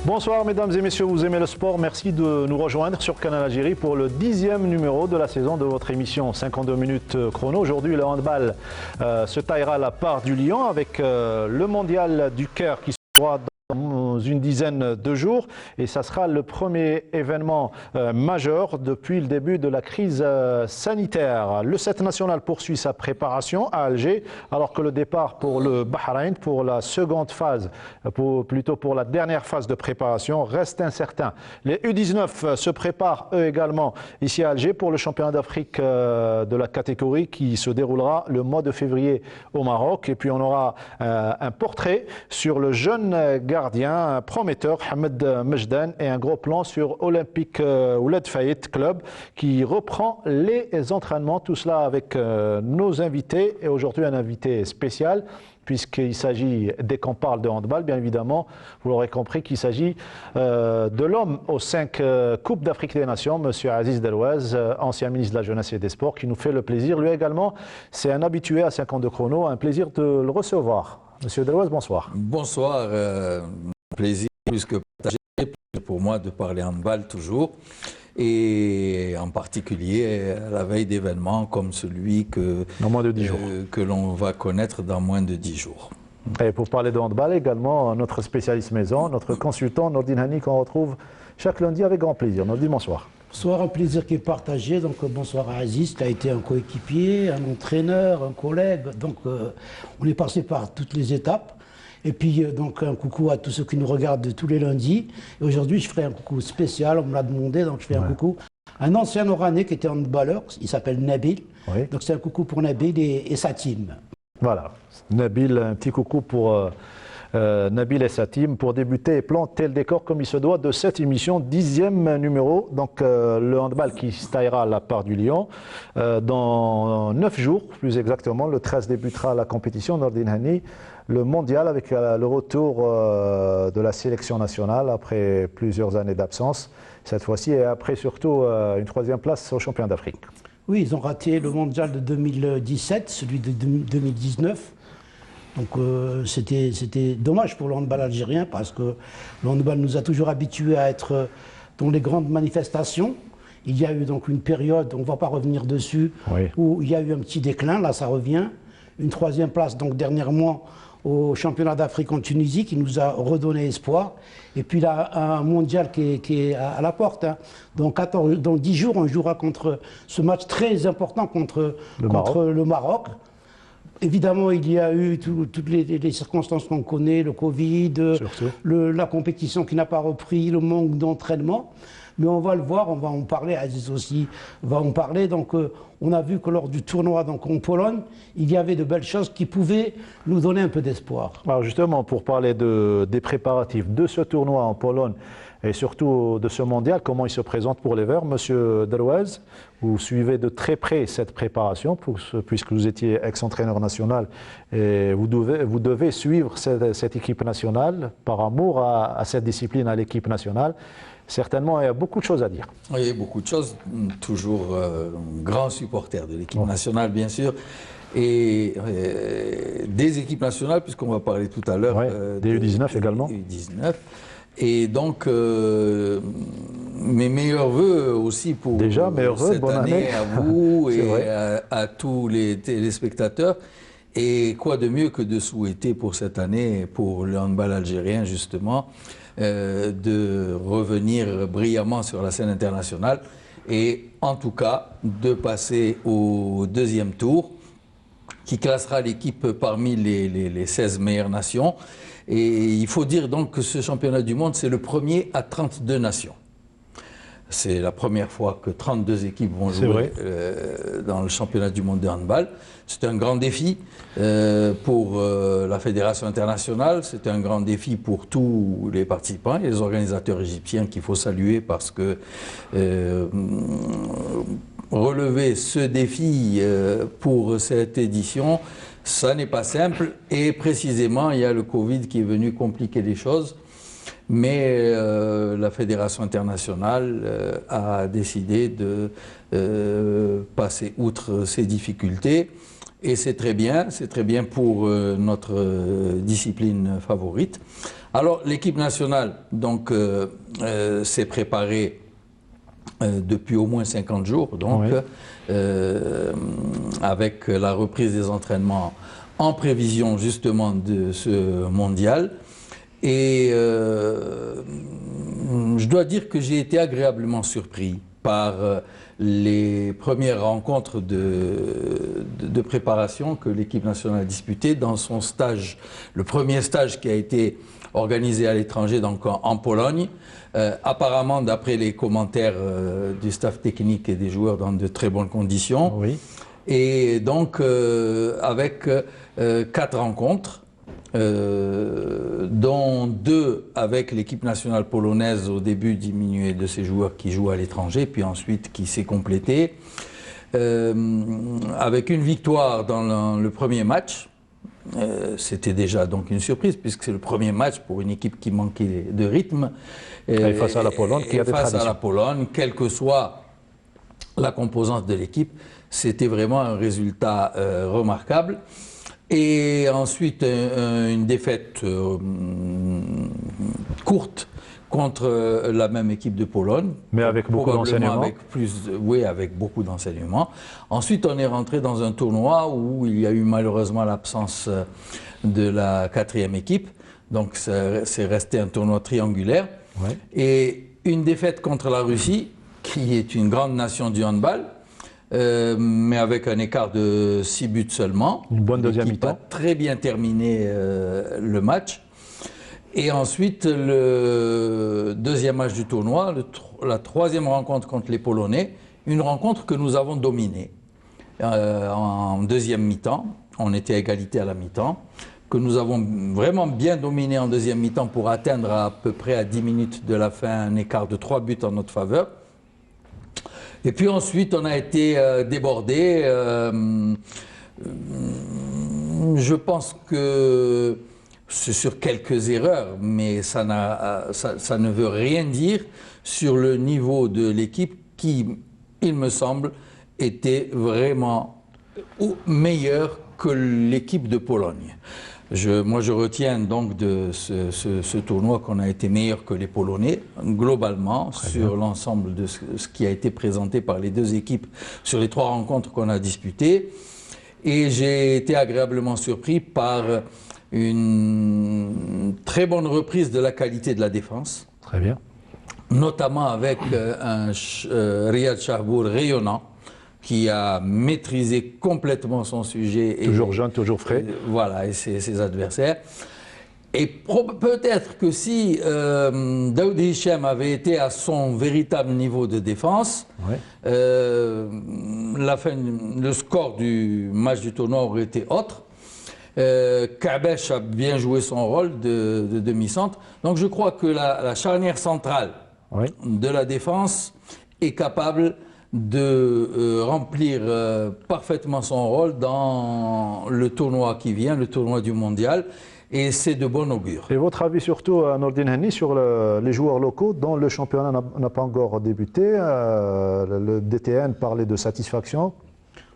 Bonsoir mesdames et messieurs, vous aimez le sport, merci de nous rejoindre sur Canal Algérie pour le 10e numéro de la saison de votre émission 52 minutes chrono. Aujourd'hui le handball se taillera à la part du lion avec le mondial du Caire qui sera dans une dizaine de jours et ça sera le premier événement majeur depuis le début de la crise sanitaire. Le 7 national poursuit sa préparation à Alger alors que le départ pour le Bahreïn pour la seconde phase, plutôt pour la dernière phase de préparation reste incertain. Les U19 se préparent eux également ici à Alger pour le championnat d'Afrique de la catégorie qui se déroulera le mois de février au Maroc et puis on aura un portrait sur le jeune gardien prometteur Hamed Mejdan et un gros plan sur Olympique Ouled Fayet Club qui reprend les entraînements. Tout cela avec nos invités et aujourd'hui un invité spécial puisqu'il s'agit, dès qu'on parle de handball, bien évidemment, vous l'aurez compris qu'il s'agit de l'homme aux 5 Coupes d'Afrique des Nations, M. Aziz Delouez, ancien ministre de la Jeunesse et des Sports, qui nous fait le plaisir. Lui également, c'est un habitué à 50 de chrono, un plaisir de le recevoir. M. Delouez, bonsoir. Bonsoir, plaisir plus que partagé pour moi de parler handball toujours. Et en particulier à la veille d'événements comme celui que l'on va connaître dans moins de 10 jours. Et pour parler de handball également, notre spécialiste maison, notre consultant Nordine Hani qu'on retrouve chaque lundi avec grand plaisir. Nordine, bonsoir. Bonsoir, un plaisir qui est partagé. Donc bonsoir à Aziz, qui a été un coéquipier, un entraîneur, un collègue. Donc on est passé par toutes les étapes. Et puis, donc, un coucou à tous ceux qui nous regardent tous les lundis. Et aujourd'hui, je ferai un coucou spécial, on me l'a demandé, donc je fais un coucou. Un ancien Oranais qui était handballeur, il s'appelle Nabil. Oui. Donc, c'est un coucou pour Nabil et sa team. Voilà, Nabil, un petit coucou pour Nabil et sa team pour débuter et planter le décor comme il se doit de cette émission, 10e numéro. Donc, le handball qui se taillera à la part du lion. Dans 9 jours, plus exactement, le 13 débutera la compétition, Nordine Hani. Le mondial avec le retour de la sélection nationale après plusieurs années d'absence, cette fois-ci, et après surtout une 3e place au championnat d'Afrique. Oui, ils ont raté le mondial de 2017, celui de 2019. Donc c'était dommage pour le handball algérien parce que le handball nous a toujours habitués à être dans les grandes manifestations. Il y a eu donc une période, on ne va pas revenir dessus, où il y a eu un petit déclin, là ça revient. Une 3e place donc dernièrement au championnat d'Afrique en Tunisie qui nous a redonné espoir. Et puis là, un mondial qui est à la porte. Hein. Dans 10 jours, on jouera contre ce match très important contre le Maroc. Évidemment, il y a eu toutes les circonstances qu'on connaît, le Covid, la compétition qui n'a pas repris, le manque d'entraînement. Mais on va le voir, on va en parler, Aziz aussi va en parler. Donc on a vu que lors du tournoi donc, en Pologne, il y avait de belles choses qui pouvaient nous donner un peu d'espoir. Alors justement, pour parler des préparatifs de ce tournoi en Pologne et surtout de ce mondial, comment il se présente pour les Verts, Monsieur Delouez, vous suivez de très près cette préparation puisque vous étiez ex-entraîneur national et vous devez suivre cette équipe nationale par amour à cette discipline, à l'équipe nationale. Certainement, il y a beaucoup de choses à dire. Oui, beaucoup de choses. Toujours grand supporter de l'équipe nationale, bien sûr. Et des équipes nationales, puisqu'on va parler tout à l'heure. Des U19 également. U19. Et donc, mes meilleurs voeux aussi pour cette année à vous et à tous les téléspectateurs. Et quoi de mieux que de souhaiter pour cette année, pour le handball algérien justement, de revenir brillamment sur la scène internationale et en tout cas de passer au 2e tour qui classera l'équipe parmi les 16 meilleures nations. Et il faut dire donc que ce championnat du monde, c'est le premier à 32 nations. C'est la première fois que 32 équipes vont jouer dans le championnat du monde de handball. C'est un grand défi pour la Fédération internationale, c'est un grand défi pour tous les participants et les organisateurs égyptiens qu'il faut saluer parce que relever ce défi pour cette édition, ça n'est pas simple et précisément il y a le Covid qui est venu compliquer les choses. Mais la Fédération internationale a décidé de passer outre ces difficultés Et c'est très bien pour notre discipline favorite. Alors l'équipe nationale donc s'est préparée depuis au moins 50 jours, donc avec la reprise des entraînements en prévision justement de ce mondial. Et je dois dire que j'ai été agréablement surpris par les premières rencontres de préparation que l'équipe nationale a disputées dans son stage, le premier stage qui a été organisé à l'étranger, donc en Pologne, apparemment d'après les commentaires du staff technique et des joueurs dans de très bonnes conditions. Oui. Et donc avec 4 rencontres, dont 2 avec l'équipe nationale polonaise, au début diminuée de ces joueurs qui jouent à l'étranger, puis ensuite qui s'est complétée, avec une victoire dans le premier match. C'était déjà donc une surprise puisque c'est le premier match pour une équipe qui manquait de rythme. Et face à la Pologne qui a des traditions. Face à la Pologne, quelle que soit la composante de l'équipe, c'était vraiment un résultat remarquable. Et ensuite, une défaite courte contre la même équipe de Pologne. Mais avec beaucoup d'enseignements. Oui, avec beaucoup d'enseignements. Ensuite, on est rentré dans un tournoi où il y a eu malheureusement l'absence de la 4e équipe. Donc, c'est resté un tournoi triangulaire. Ouais. Et une défaite contre la Russie, qui est une grande nation du handball. Mais avec un écart de 6 buts seulement. Une bonne deuxième mi-temps. A très bien terminé le match. Et ensuite, le deuxième match du tournoi, la 3e rencontre contre les Polonais, une rencontre que nous avons dominée en deuxième mi-temps. On était à égalité à la mi-temps, que nous avons vraiment bien dominé en deuxième mi-temps pour atteindre à peu près à 10 minutes de la fin un écart de 3 buts en notre faveur. Et puis ensuite, on a été débordé. Je pense que c'est sur quelques erreurs, mais ça ne veut rien dire sur le niveau de l'équipe qui, il me semble, était vraiment meilleure que l'équipe de Pologne. Moi, je retiens donc de ce tournoi qu'on a été meilleur que les Polonais, globalement, sur l'ensemble de ce qui a été présenté par les 2 équipes sur les 3 rencontres qu'on a disputées. Et j'ai été agréablement surpris par une très bonne reprise de la qualité de la défense. Très bien. Notamment avec un Riyad Shahbour rayonnant, qui a maîtrisé complètement son sujet. Toujours jeune, toujours frais. Voilà, et ses adversaires. Et peut-être que si Daoud Hichem avait été à son véritable niveau de défense, le score du match du tournoi aurait été autre. Kabesh a bien joué son rôle de demi-centre. Donc je crois que la charnière centrale de la défense est capable de remplir parfaitement son rôle dans le tournoi qui vient, le tournoi du mondial, et c'est de bon augure. Et votre avis surtout, Nordine Henni, sur les joueurs locaux dont le championnat n'a pas encore débuté? Le DTN parlait de satisfaction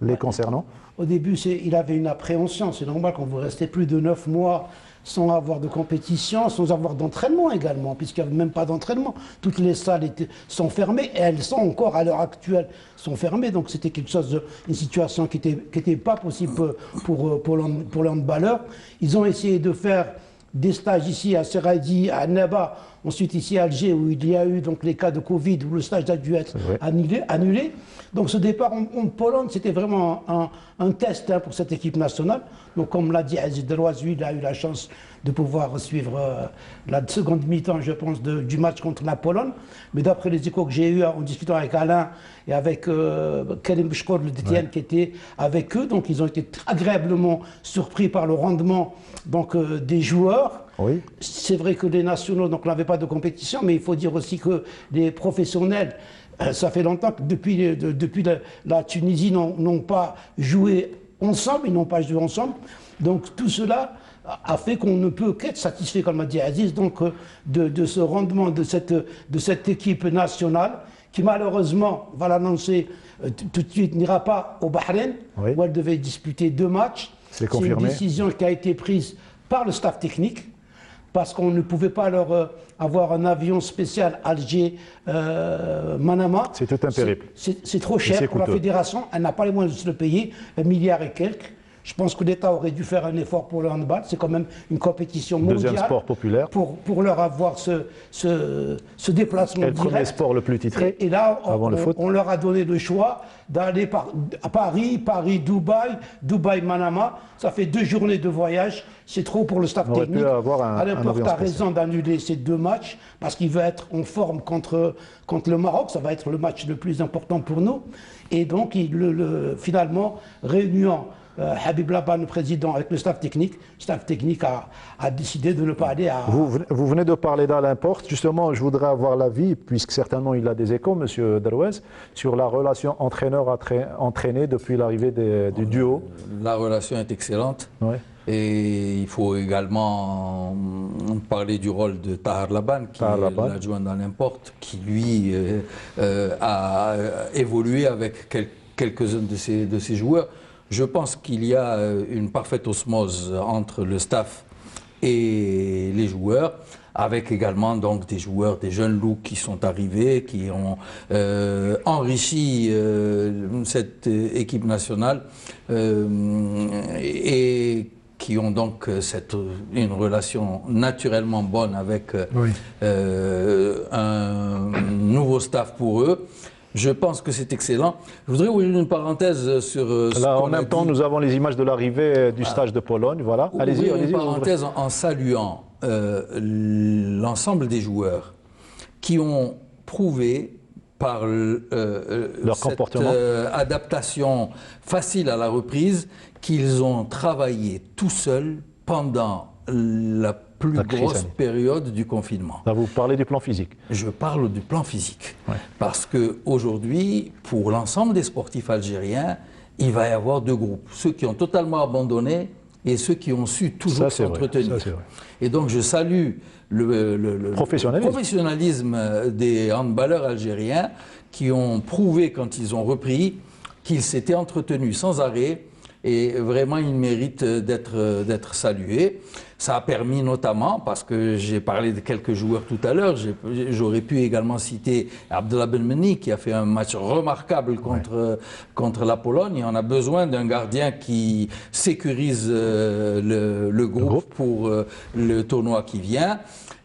les concernant. Au début, il avait une appréhension. C'est normal quand vous restez plus de 9 mois sans avoir de compétition, sans avoir d'entraînement également, puisqu'il n'y avait même pas d'entraînement. Toutes les salles sont fermées, et elles sont encore à l'heure actuelle sont fermées. Donc c'était quelque chose, une situation qui était pas possible pour les handballeurs. Ils ont essayé de faire des stages ici à Seradi, à Neba, ensuite ici à Alger, où il y a eu donc les cas de Covid, où le stage a dû être annulé. Donc ce départ en Pologne, c'était vraiment un test pour cette équipe nationale. Donc comme l'a dit Aziz Deloise, il a eu la chance de pouvoir suivre la seconde mi-temps, je pense, du match contre la Pologne. Mais d'après les échos que j'ai eus en discutant avec Alain et avec Karim Bishkor, le DTN, qui était avec eux, donc ils ont été agréablement surpris par le rendement des joueurs. Oui. C'est vrai que les nationaux n'avaient pas de compétition, mais il faut dire aussi que les professionnels, ça fait longtemps que depuis la Tunisie n'ont pas joué ensemble, ils n'ont pas joué ensemble. Donc tout cela a fait qu'on ne peut qu'être satisfait, comme l'a dit Aziz, donc de ce rendement de cette équipe nationale qui malheureusement, on va l'annoncer tout de suite, n'ira pas au Bahreïn, où elle devait disputer 2 matchs. C'est confirmé. C'est une décision qui a été prise par le staff technique, parce qu'on ne pouvait pas leur avoir un avion spécial Alger-Manama. C'est tout un périple. C'est trop cher pour la fédération, elle n'a pas les moyens de se le payer, 1 milliard et quelques. Je pense que l'État aurait dû faire un effort pour le handball. C'est quand même une compétition mondiale. Deuxième sport populaire. Pour leur avoir ce déplacement direct. Le premier sport le plus titré. Et là, avant le foot. On leur a donné le choix d'aller à Paris, Dubaï, Dubaï-Manama. Ça fait 2 journées de voyage. C'est trop pour le staff technique. Alain Porte a raison d'annuler ces 2 matchs parce qu'il veut être en forme contre le Maroc. Ça va être le match le plus important pour nous. Et donc, finalement, réunion Habib Laban, le président, avec le staff technique a décidé de ne pas aller à... Vous venez de parler d'Alain Porte. Justement, je voudrais avoir l'avis, puisque certainement il a des échos, M. Derouez, sur la relation entraîneur-entraîné depuis l'arrivée du duo. La relation est excellente. Ouais. Et il faut également parler du rôle de Tahar Laban, qui est l'adjoint d'Alain Porte, qui lui a évolué avec quelques-uns de ses joueurs. Je pense qu'il y a une parfaite osmose entre le staff et les joueurs, avec également donc des joueurs, des jeunes loups qui sont arrivés, qui ont enrichi cette équipe nationale et qui ont donc une relation naturellement bonne avec un nouveau staff pour eux. Je pense que c'est excellent. Je voudrais ouvrir une parenthèse sur ce là, en même temps, nous avons les images de l'arrivée du stage de Pologne. Voilà. Allez-y. Une parenthèse en saluant l'ensemble des joueurs qui ont prouvé par leur comportement, adaptation facile à la reprise, qu'ils ont travaillé tout seuls pendant la plus grosse période du confinement. Là, vous parlez du plan physique. Je parle du plan physique. Ouais. Parce qu'aujourd'hui, pour l'ensemble des sportifs algériens, il va y avoir 2 groupes. Ceux qui ont totalement abandonné et ceux qui ont su toujours s'entretenir. Et donc, je salue le professionnalisme des handballeurs algériens qui ont prouvé, quand ils ont repris, qu'ils s'étaient entretenus sans arrêt. Et vraiment, ils méritent d'être salués. Ça a permis notamment, parce que j'ai parlé de quelques joueurs tout à l'heure, j'aurais pu également citer Abdallah Belmeni qui a fait un match remarquable contre la Pologne. Et on a besoin d'un gardien qui sécurise le groupe pour le tournoi qui vient.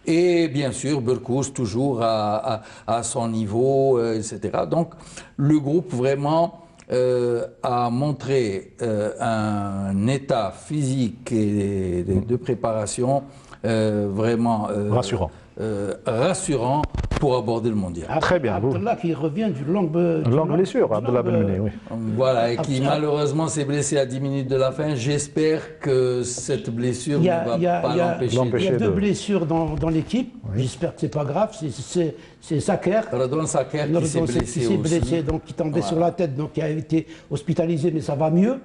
Et bien sûr, Berkous toujours à son niveau, etc. Donc le groupe vraiment a montré un état physique et de préparation vraiment rassurant pour aborder le mondial. Très bien. Abdallah qui revient d'une longue blessure, Abdallah Belmeni, oui. Voilà, et qui malheureusement s'est blessé à 10 minutes de la fin. J'espère que cette blessure ne va pas l'empêcher. Il y a 2 blessures dans l'équipe. Oui. J'espère que ce n'est pas grave. C'est Saker. Radwan Saker qui s'est blessé donc qui tombait sur la tête, donc qui a été hospitalisé, mais ça va mieux.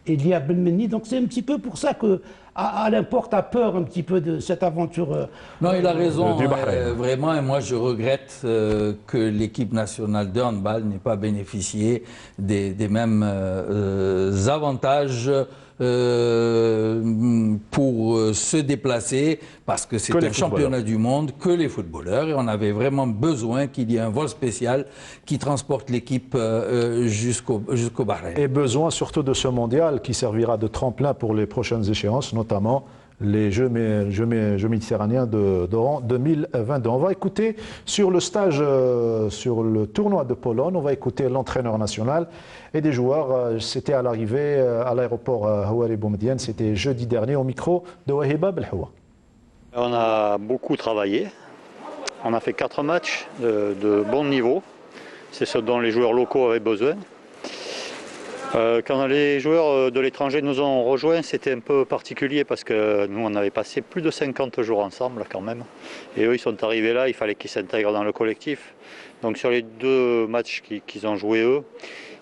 Et il y a Belmeni, donc c'est un petit peu pour ça que Alain Porte a peur un petit peu de cette aventure. Non, il a raison, vraiment, et moi je regrette que l'équipe nationale de handball n'ait pas bénéficié des mêmes avantages pour se déplacer, parce que c'est un championnat du monde, que les footballeurs, et on avait vraiment besoin qu'il y ait un vol spécial qui transporte l'équipe jusqu'au Bahreïn. Et besoin surtout de ce mondial qui servira de tremplin pour les prochaines échéances, notamment les Jeux méditerranéens d'Oran 2022. On va écouter sur le stage, sur le tournoi de Pologne, on va écouter l'entraîneur national et des joueurs. C'était à l'arrivée à l'aéroport Houari Boumediene, c'était jeudi dernier au micro de Wahiba Belhoua. On a beaucoup travaillé, on a fait 4 matchs de bon niveau, c'est ce dont les joueurs locaux avaient besoin. Quand les joueurs de l'étranger nous ont rejoints, c'était un peu particulier parce que nous, on avait passé plus de 50 jours ensemble quand même. Et eux, ils sont arrivés là, il fallait qu'ils s'intègrent dans le collectif. Donc sur les 2 matchs qu'ils ont joués eux,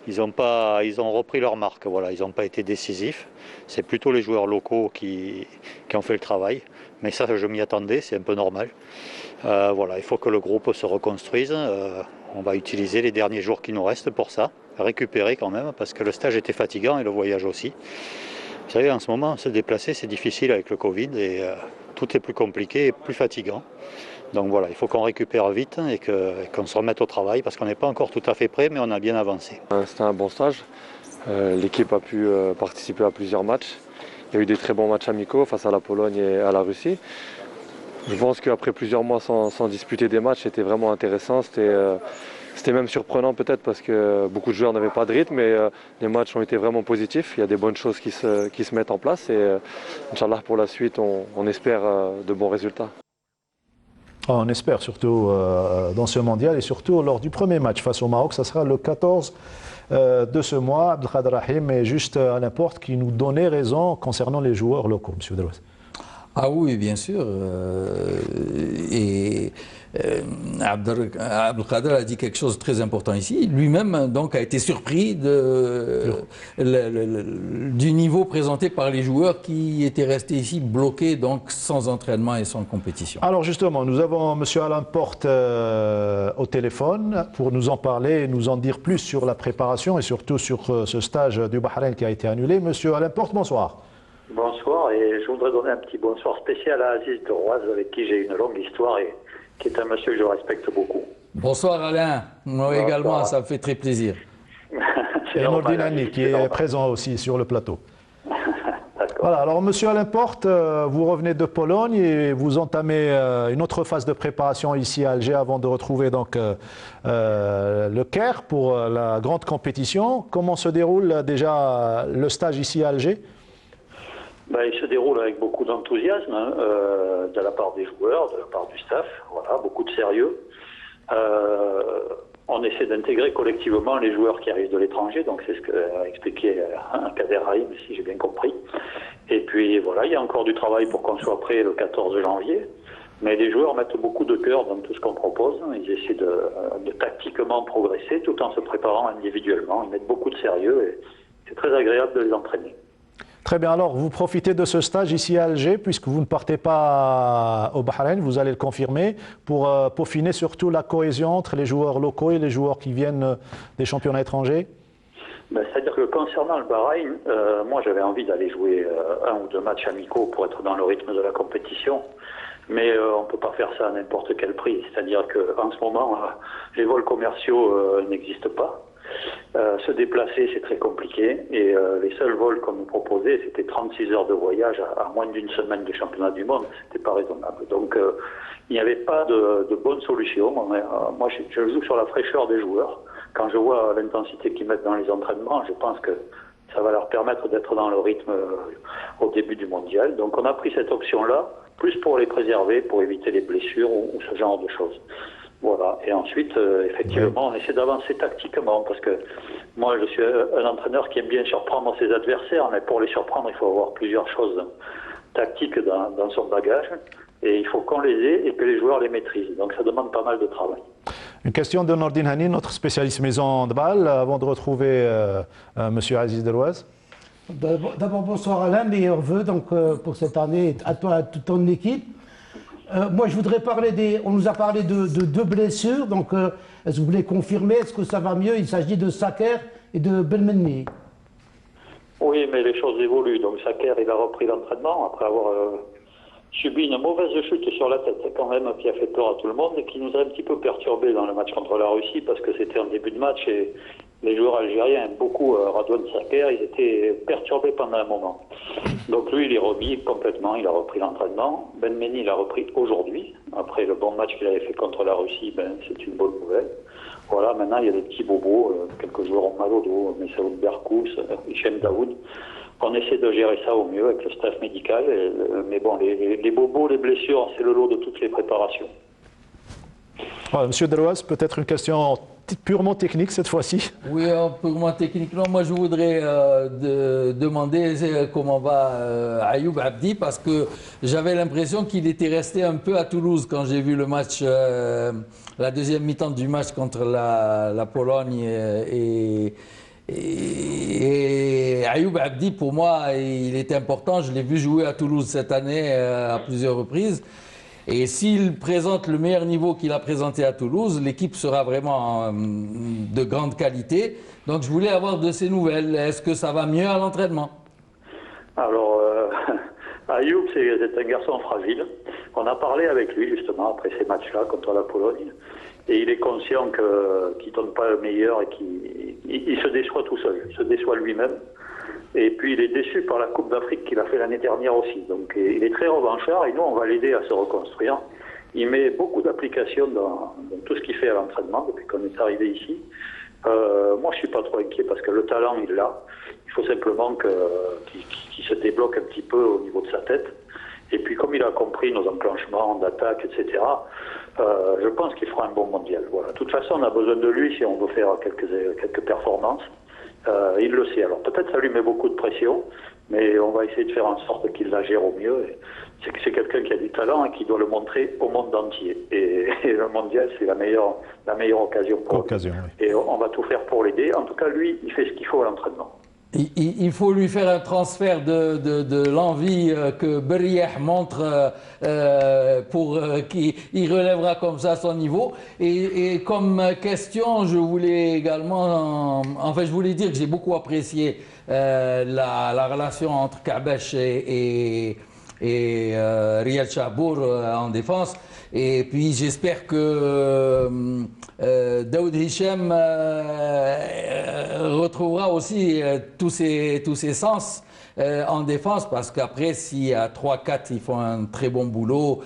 ils ont repris leur marque. Voilà, ils n'ont pas été décisifs. C'est plutôt les joueurs locaux qui ont fait le travail. Mais ça, je m'y attendais, c'est un peu normal. Voilà, il faut que le groupe se reconstruise. On va utiliser les derniers jours qui nous restent pour ça, récupérer quand même, parce que le stage était fatigant et le voyage aussi. Vous savez, en ce moment, se déplacer, c'est difficile avec le Covid et tout est plus compliqué et plus fatigant. Donc voilà, il faut qu'on récupère vite et qu'on se remette au travail parce qu'on n'est pas encore tout à fait prêt, mais on a bien avancé. C'était un bon stage. L'équipe a pu participer à plusieurs matchs. Il y a eu des très bons matchs amicaux face à la Pologne et à la Russie. Je pense qu'après plusieurs mois sans disputer des matchs, c'était vraiment intéressant. C'était même surprenant peut-être parce que beaucoup de joueurs n'avaient pas de rythme, mais les matchs ont été vraiment positifs. Il y a des bonnes choses qui se mettent en place et Inch'Allah pour la suite, on espère de bons résultats. On espère surtout dans ce mondial et surtout lors du premier match face au Maroc, ça sera le 14 de ce mois. Abdelkader Rahim est juste à l'importe qui nous donnait raison concernant les joueurs locaux, M. Derouaz. Ah oui, bien sûr. Abdelkader a dit quelque chose de très important ici. Lui-même donc a été surpris du niveau présenté par les joueurs qui étaient restés ici bloqués donc sans entraînement et sans compétition. Alors justement, nous avons M. Alain Porte au téléphone pour nous en parler et nous en dire plus sur la préparation et surtout sur ce stage du Bahreïn qui a été annulé. M. Alain Porte, bonsoir. Bonsoir, et je voudrais donner un petit bonsoir spécial à Aziz Derouaz, avec qui j'ai une longue histoire et qui est un monsieur que je respecte beaucoup. Bonsoir Alain, moi également, ça me fait très plaisir. Et Nordin Hani qui est présent aussi sur le plateau. Voilà, alors Monsieur Alain Porte, vous revenez de Pologne et vous entamez une autre phase de préparation ici à Alger avant de retrouver donc le Caire pour la grande compétition. Comment se déroule déjà le stage ici à Alger ? Il se déroule avec beaucoup d'enthousiasme de la part des joueurs, de la part du staff, voilà, beaucoup de sérieux. On essaie d'intégrer collectivement les joueurs qui arrivent de l'étranger, donc c'est ce qu'a expliqué Kader Rahim, si j'ai bien compris. Et puis voilà, il y a encore du travail pour qu'on soit prêt le 14 janvier. Mais les joueurs mettent beaucoup de cœur dans tout ce qu'on propose. Ils essaient de tactiquement progresser tout en se préparant individuellement. Ils mettent beaucoup de sérieux et c'est très agréable de les entraîner. Très bien, alors vous profitez de ce stage ici à Alger, puisque vous ne partez pas au Bahreïn, vous allez le confirmer, pour peaufiner surtout la cohésion entre les joueurs locaux et les joueurs qui viennent des championnats étrangers. C'est-à-dire que concernant le Bahreïn, moi j'avais envie d'aller jouer un ou deux matchs amicaux pour être dans le rythme de la compétition, mais on ne peut pas faire ça à n'importe quel prix. C'est-à-dire qu'en ce moment, les vols commerciaux n'existent pas. Se déplacer, c'est très compliqué et les seuls vols qu'on nous proposait, c'était 36 heures de voyage à moins d'une semaine du championnat du monde. C'était pas raisonnable. Donc, il n'y avait pas de bonne solution. Moi, je joue sur la fraîcheur des joueurs. Quand je vois l'intensité qu'ils mettent dans les entraînements, je pense que ça va leur permettre d'être dans le rythme au début du mondial. Donc, on a pris cette option-là, plus pour les préserver, pour éviter les blessures ou ce genre de choses. Voilà, et ensuite, effectivement, on essaie d'avancer tactiquement, parce que moi, je suis un entraîneur qui aime bien surprendre ses adversaires, mais pour les surprendre, il faut avoir plusieurs choses tactiques dans son bagage, et il faut qu'on les ait et que les joueurs les maîtrisent. Donc ça demande pas mal de travail. Une question de Nordin Hani, notre spécialiste maison de balle, avant de retrouver Monsieur Aziz Derouaz. D'abord, bonsoir Alain, meilleurs vœux donc, pour cette année, à toi et à toute ton équipe. Moi, je voudrais parler on nous a parlé de deux blessures, donc est-ce que vous voulez confirmer, est-ce que ça va mieux? Il s'agit de Saker et de Belmeni. Oui, mais les choses évoluent. Donc Saker, il a repris l'entraînement après avoir subi une mauvaise chute sur la tête, quand même, qui a fait peur à tout le monde et qui nous a un petit peu perturbé dans le match contre la Russie, parce que c'était en début de match et les joueurs algériens aiment beaucoup Radwan Saker, ils étaient perturbés pendant un moment. Donc lui, il est remis complètement, il a repris l'entraînement. Belmeni, il a repris aujourd'hui. Après le bon match qu'il avait fait contre la Russie, c'est une bonne nouvelle. Voilà, maintenant il y a des petits bobos, quelques joueurs ont mal au dos, Messaoud Berkous, Hichem Daoud. On essaie de gérer ça au mieux avec le staff médical. Mais bon, les bobos, les blessures, c'est le lot de toutes les préparations. Voilà, Monsieur Derouaz, peut-être une question purement technique cette fois-ci. Oui, purement technique. Non, moi, je voudrais demander comment va Ayoub Abdi, parce que j'avais l'impression qu'il était resté un peu à Toulouse quand j'ai vu le match, la deuxième mi-temps du match contre la Pologne Et Ayoub Abdi, pour moi, il est important. Je l'ai vu jouer à Toulouse cette année à plusieurs reprises. Et s'il présente le meilleur niveau qu'il a présenté à Toulouse, l'équipe sera vraiment de grande qualité. Donc je voulais avoir de ses nouvelles. Est-ce que ça va mieux à l'entraînement? Alors, Ayoub, c'est un garçon fragile. On a parlé avec lui justement après ces matchs-là contre la Pologne. Et il est conscient qu'il ne donne pas le meilleur et qu'il se déçoit tout seul. Il se déçoit lui-même. Et puis il est déçu par la Coupe d'Afrique qu'il a fait l'année dernière aussi. Donc il est très revanchard et nous on va l'aider à se reconstruire. Il met beaucoup d'applications dans tout ce qu'il fait à l'entraînement depuis qu'on est arrivé ici. Moi je suis pas trop inquiet parce que le talent il l'a. Il faut simplement qu'il se débloque un petit peu au niveau de sa tête. Et puis comme il a compris nos enclenchements d'attaque, etc., je pense qu'il fera un bon mondial. Voilà. De toute façon on a besoin de lui si on veut faire quelques performances. Il le sait. Alors peut-être ça lui met beaucoup de pression, mais on va essayer de faire en sorte qu'il la gère au mieux. C'est quelqu'un qui a du talent et qui doit le montrer au monde entier. Et le mondial, c'est la meilleure occasion pour lui. Oui. Et on va tout faire pour l'aider. En tout cas, lui, il fait ce qu'il faut à l'entraînement. Il faut lui faire un transfert de l'envie que Berriah montre pour qu'il relèvera comme ça son niveau. Et comme question, je voulais également, je voulais dire que j'ai beaucoup apprécié la relation entre Kabesh et Riyad Chabour en défense. Et puis j'espère que Daoud Hicham retrouvera aussi tous ses sens en défense, parce qu'après, si à 3-4 ils font un très bon boulot,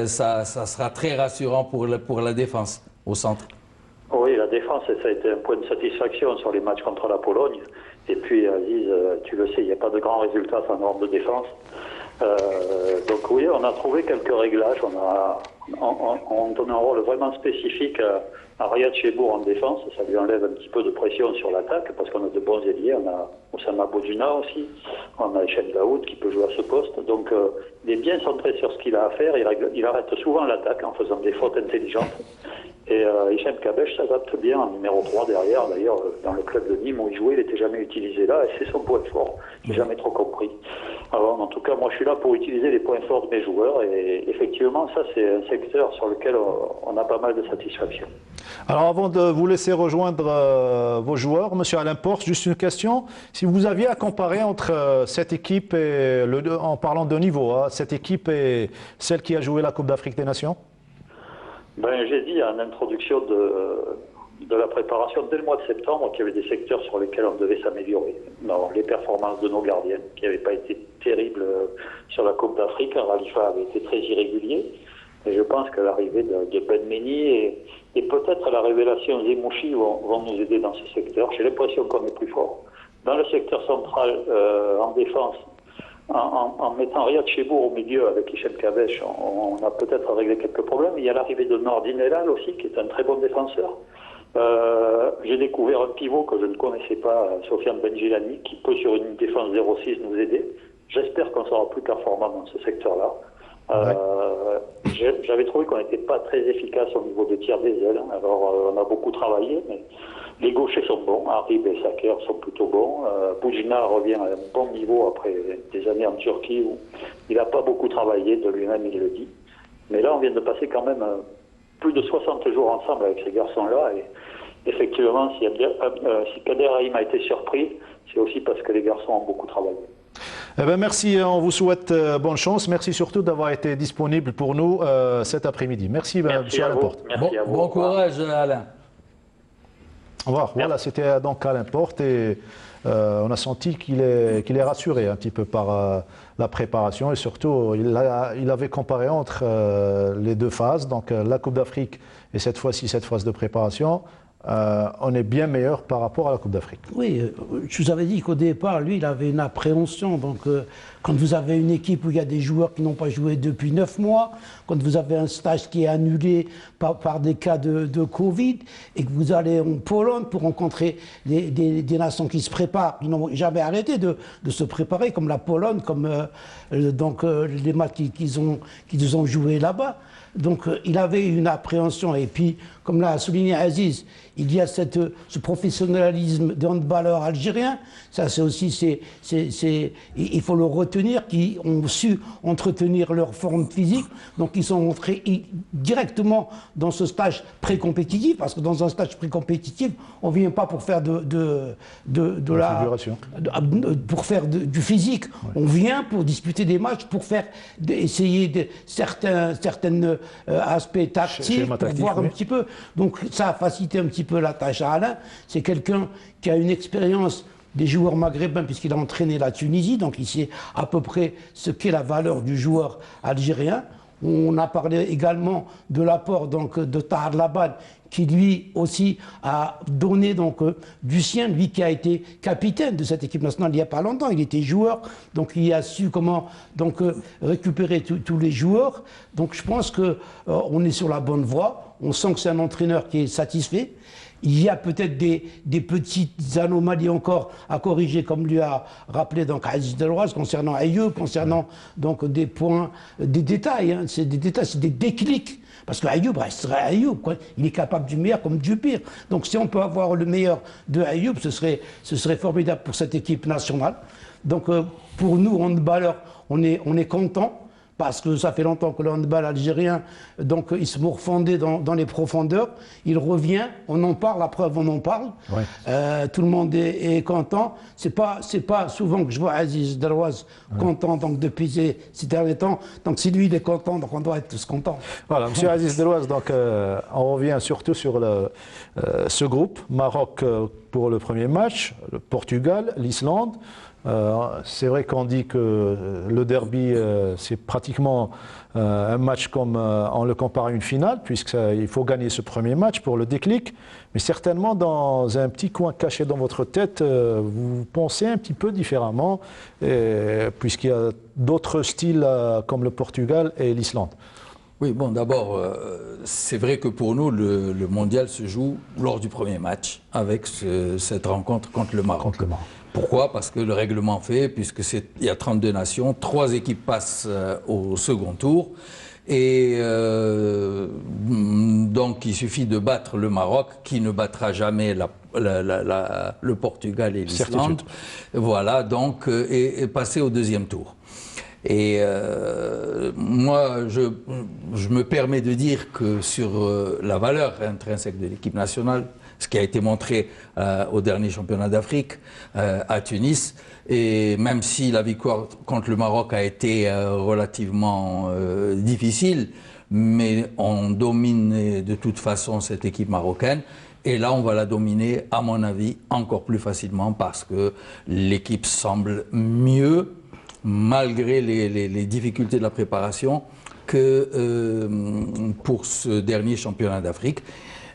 ça sera très rassurant pour la défense au centre. Oui, la défense, ça a été un point de satisfaction sur les matchs contre la Pologne. Et puis Aziz, tu le sais, il n'y a pas de grands résultats sans ordre de défense. Donc oui, on a trouvé quelques réglages. On donne un rôle vraiment spécifique à Riyad Chabour en défense. Ça lui enlève un petit peu de pression sur l'attaque parce qu'on a de bons ailiers. On a Oussama Boudjina aussi. On a Hichem Daoud qui peut jouer à ce poste. Donc il est bien centré sur ce qu'il a à faire. Il arrête souvent l'attaque en faisant des fautes intelligentes. Et Hichem Kabesh s'adapte bien en numéro 3 derrière. D'ailleurs, dans le club de Nîmes où il jouait, il n'était jamais utilisé là et c'est son point fort. Je n'ai jamais trop compris. Alors, en tout cas, moi je suis là pour utiliser les points forts de mes joueurs et effectivement, ça c'est un secteur sur lequel on a pas mal de satisfaction. Alors avant de vous laisser rejoindre vos joueurs, Monsieur Alain Porte, juste une question. Si vous aviez à comparer entre cette équipe, et en parlant de niveau, cette équipe et celle qui a joué la Coupe d'Afrique des Nations? J'ai dit en introduction de la préparation dès le mois de septembre qu'il y avait des secteurs sur lesquels on devait s'améliorer. Les performances de nos gardiens qui n'avaient pas été terribles sur la Coupe d'Afrique. Khalifa avait été très irrégulier. Et je pense que l'arrivée de Ben Meni et peut-être la révélation Zemouchi vont nous aider dans ce secteur. J'ai l'impression qu'on est plus fort. Dans le secteur central, en défense, en mettant Riyad Chabour au milieu avec Hichem Kabesh, on a peut-être réglé quelques problèmes. Il y a l'arrivée de Nordin Elal aussi, qui est un très bon défenseur. J'ai découvert un pivot que je ne connaissais pas, Sofiane Benjilani, qui peut sur une défense 0-6 nous aider. J'espère qu'on sera plus performant dans ce secteur-là. J'avais trouvé qu'on n'était pas très efficace au niveau de tir des ailes. Alors on a beaucoup travaillé, mais les gauchers sont bons. Harib et Saker sont plutôt bons. Boudjina revient à un bon niveau après des années en Turquie où il n'a pas beaucoup travaillé, de lui-même il le dit. Mais là on vient de passer quand même plus de 60 jours ensemble avec ces garçons-là. Et effectivement, si Kader Haïm a été surpris, c'est aussi parce que les garçons ont beaucoup travaillé. Merci, on vous souhaite bonne chance. Merci surtout d'avoir été disponible pour nous cet après-midi. Merci, M. Alain Porte. Bon courage, Alain. Au revoir. Voilà, c'était donc Alain Porte et on a senti qu'il est rassuré un petit peu par la préparation et surtout il avait comparé entre les deux phases, donc la Coupe d'Afrique et cette fois-ci cette phase de préparation. On est bien meilleur par rapport à la Coupe d'Afrique. Oui, je vous avais dit qu'au départ, lui, il avait une appréhension. Donc, quand vous avez une équipe où il y a des joueurs qui n'ont pas joué depuis 9 mois, quand vous avez un stage qui est annulé par des cas de Covid, et que vous allez en Pologne pour rencontrer des nations qui se préparent, qui n'ont jamais arrêté de se préparer, comme la Pologne, comme les matchs qu'ils ont joués là-bas. Donc il avait une appréhension et puis, comme l'a souligné Aziz, il y a ce professionnalisme des handballeurs algériens. Ça, c'est aussi, il faut le retenir, qui ont su entretenir leur forme physique. Donc, ils sont entrés directement dans ce stage pré-compétitif, parce que dans un stage pré-compétitif, on ne vient pas pour faire pour faire du physique. Ouais. On vient pour disputer des matchs, pour essayer certains aspects tactiques, pour voir un petit peu. Donc, ça a facilité un petit peu la tâche à Alain. C'est quelqu'un qui a une expérience des joueurs maghrébins, puisqu'il a entraîné la Tunisie, donc il sait à peu près ce qu'est la valeur du joueur algérien. On a parlé également de l'apport de Tahar Labad, qui lui aussi a donné du sien, lui qui a été capitaine de cette équipe nationale il n'y a pas longtemps. Il était joueur, donc il a su comment récupérer tous les joueurs. Donc je pense qu'on est sur la bonne voie. On sent que c'est un entraîneur qui est satisfait. Il y a peut-être des petites anomalies encore à corriger, comme lui a rappelé Aziz Delouaz, concernant Ayoub, concernant des points, des détails. Hein. C'est des détails, c'est des déclics. Parce que Ayoub resterait Ayoub, quoi. Il est capable du meilleur comme du pire. Donc si on peut avoir le meilleur de Ayoub, ce serait formidable pour cette équipe nationale. Donc pour nous, handballeurs, on est contents. Parce que ça fait longtemps que le handball algérien, il se morfondait dans les profondeurs. Il revient, on en parle, la preuve, on en parle. Ouais. Tout le monde est content. C'est pas souvent que je vois Aziz Delouaz content depuis ces derniers temps. Donc si lui, il est content, donc on doit être tous contents. Voilà, monsieur Aziz Delouaz, on revient surtout sur ce groupe. Maroc pour le premier match, le Portugal, l'Islande. C'est vrai qu'on dit que le derby, c'est pratiquement un match comme on le compare à une finale, puisqu'il faut gagner ce premier match pour le déclic. Mais certainement, dans un petit coin caché dans votre tête, vous pensez un petit peu différemment, puisqu'il y a d'autres styles comme le Portugal et l'Islande. Oui, bon, d'abord, c'est vrai que pour nous, le mondial se joue lors du premier match, avec cette rencontre contre le Maroc. Pourquoi? Parce que le règlement fait, puisqu'il y a 32 nations, 3 équipes passent au second tour. Et donc, il suffit de battre le Maroc, qui ne battra jamais le Portugal et l'Islande. Voilà, donc, et passer au deuxième tour. Et moi, je me permets de dire que sur la valeur intrinsèque de l'équipe nationale, ce qui a été montré au dernier championnat d'Afrique à Tunis, et même si la victoire contre le Maroc a été relativement difficile, mais on domine de toute façon cette équipe marocaine. Et là, on va la dominer, à mon avis, encore plus facilement parce que l'équipe semble mieux, malgré les difficultés de la préparation, que pour ce dernier championnat d'Afrique.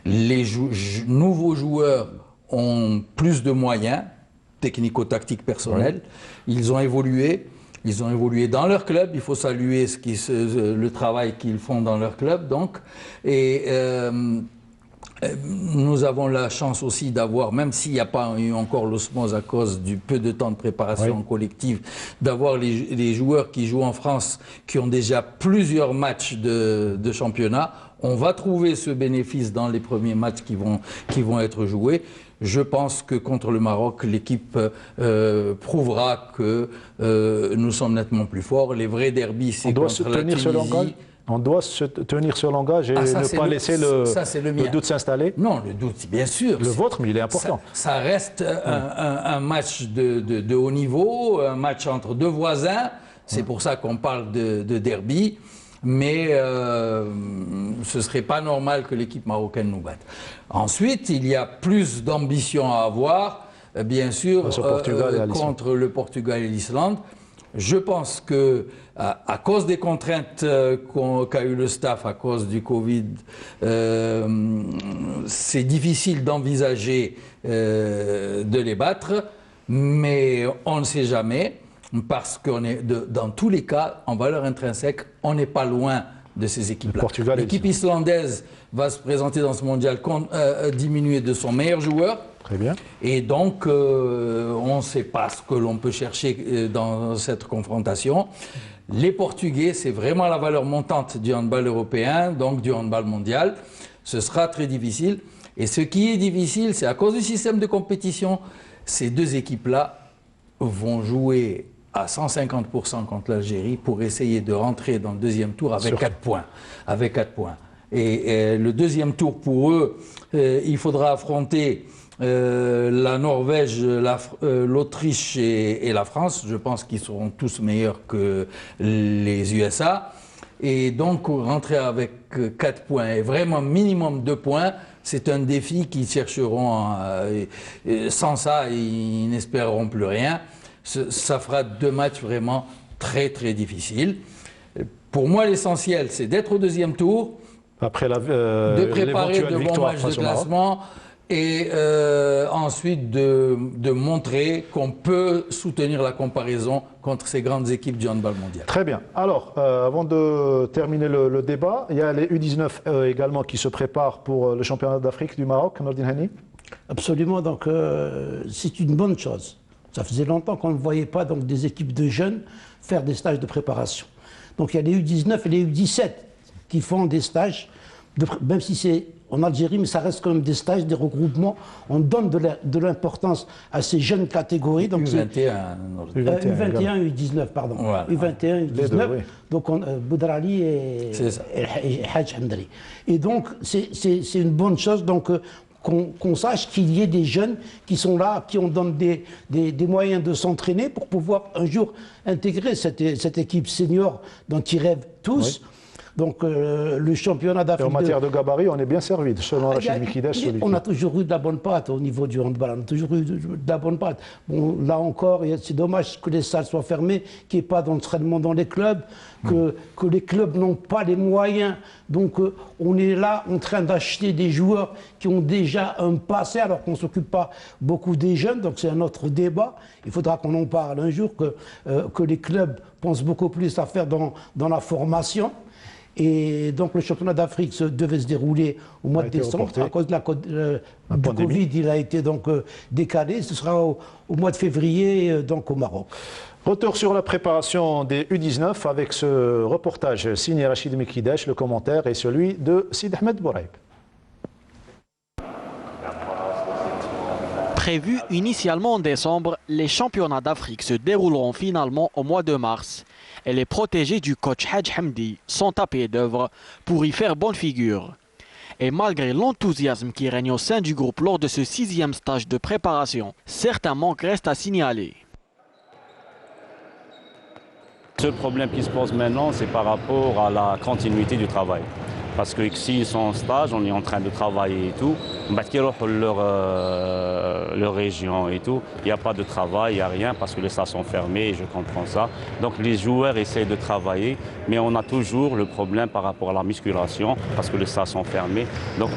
Les nouveaux joueurs ont plus de moyens technico-tactiques personnels. Oui. Ils ont évolué dans leur club. Il faut saluer le travail qu'ils font dans leur club. Donc, et nous avons la chance aussi d'avoir, même s'il n'y a pas eu encore l'osmose à cause du peu de temps de préparation collective, d'avoir les joueurs qui jouent en France, qui ont déjà plusieurs matchs de championnat. On va trouver ce bénéfice dans les premiers matchs qui vont être joués. Je pense que contre le Maroc, l'équipe prouvera que nous sommes nettement plus forts. Les vrais derbys, c'est contre la Tunisie. On doit se tenir sur langage et ne pas laisser le doute s'installer. Non, le doute, bien sûr. Le vôtre, mais il est important. Ça reste un match de haut niveau, un match entre deux voisins. C'est pour ça qu'on parle de derby. Mais ce ne serait pas normal que l'équipe marocaine nous batte. Ensuite, il y a plus d'ambition à avoir, bien sûr, contre le Portugal et l'Islande. Je pense que, à cause des contraintes qu'a eu le staff à cause du Covid, c'est difficile d'envisager de les battre, mais on ne sait jamais. Parce qu'on est, dans tous les cas, en valeur intrinsèque, on n'est pas loin de ces équipes-là. L'équipe islandaise va se présenter dans ce mondial diminuée de son meilleur joueur. Très bien. Et donc, on ne sait pas ce que l'on peut chercher dans cette confrontation. Les Portugais, c'est vraiment la valeur montante du handball européen, donc du handball mondial. Ce sera très difficile. Et ce qui est difficile, c'est à cause du système de compétition, ces deux équipes-là vont jouer à 150% contre l'Algérie pour essayer de rentrer dans le deuxième tour avec 4 points. Et le deuxième tour pour eux, il faudra affronter la Norvège, l'Autriche et la France. Je pense qu'ils seront tous meilleurs que les USA. Et donc rentrer avec 4 points et vraiment minimum 2 points, c'est un défi qu'ils chercheront. Sans ça, ils n'espéreront plus rien. Ça fera 2 matchs vraiment très très difficiles. Pour moi, l'essentiel, c'est d'être au deuxième tour, après de préparer de bons matchs de classement et ensuite de montrer qu'on peut soutenir la comparaison contre ces grandes équipes du handball mondial. Très bien. Alors, avant de terminer le débat, il y a les U19 également qui se préparent pour le championnat d'Afrique du Maroc, Nordine Hani. Absolument, donc c'est une bonne chose. Ça faisait longtemps qu'on ne voyait pas donc, des équipes de jeunes faire des stages de préparation. Donc il y a les U19 et les U17 qui font des stages, même si c'est en Algérie, mais ça reste quand même des stages, des regroupements. On donne de l'importance à ces jeunes catégories. Donc U21, U19, pardon. Voilà. U21, U19. Oui. Donc Boudrali et Hadj Hamdali. Et donc c'est une bonne chose. Donc, qu'on sache qu'il y ait des jeunes qui sont là, qui ont donné des moyens de s'entraîner pour pouvoir un jour intégrer cette équipe senior dont ils rêvent tous. Oui. Donc le championnat d'Afrique. En matière de gabarit, on est bien servi, selon Rachid Mikides. On a toujours eu de la bonne pâte au niveau du handball, on a toujours eu de la bonne pâte. Bon, là encore, c'est dommage que les salles soient fermées, qu'il n'y ait pas d'entraînement dans les clubs, que les clubs n'ont pas les moyens. Donc on est là en train d'acheter des joueurs qui ont déjà un passé, alors qu'on ne s'occupe pas beaucoup des jeunes, donc c'est un autre débat. Il faudra qu'on en parle un jour, que les clubs pensent beaucoup plus à faire dans la formation. Et donc le championnat d'Afrique devait se dérouler au mois de décembre. À cause de du Covid, il a été donc décalé. Ce sera au mois de février donc au Maroc. Retour sur la préparation des U19 avec ce reportage signé Rachid Mikides. Le commentaire est celui de Sid Ahmed Bouraïb. Prévus initialement en décembre, les championnats d'Afrique se dérouleront finalement au mois de mars. Et les protégés du coach Hadj Hamdi sont à pied d'œuvre pour y faire bonne figure. Et malgré l'enthousiasme qui règne au sein du groupe lors de ce 6e stage de préparation, certains manques restent à signaler. Le seul problème qui se pose maintenant, c'est par rapport à la continuité du travail. Parce que s'ils sont en stage, on est en train de travailler et tout. Leur région et tout, il n'y a pas de travail, il n'y a rien parce que les salles sont fermées et je comprends ça. Donc les joueurs essaient de travailler, mais on a toujours le problème par rapport à la musculation parce que les salles sont fermées. Donc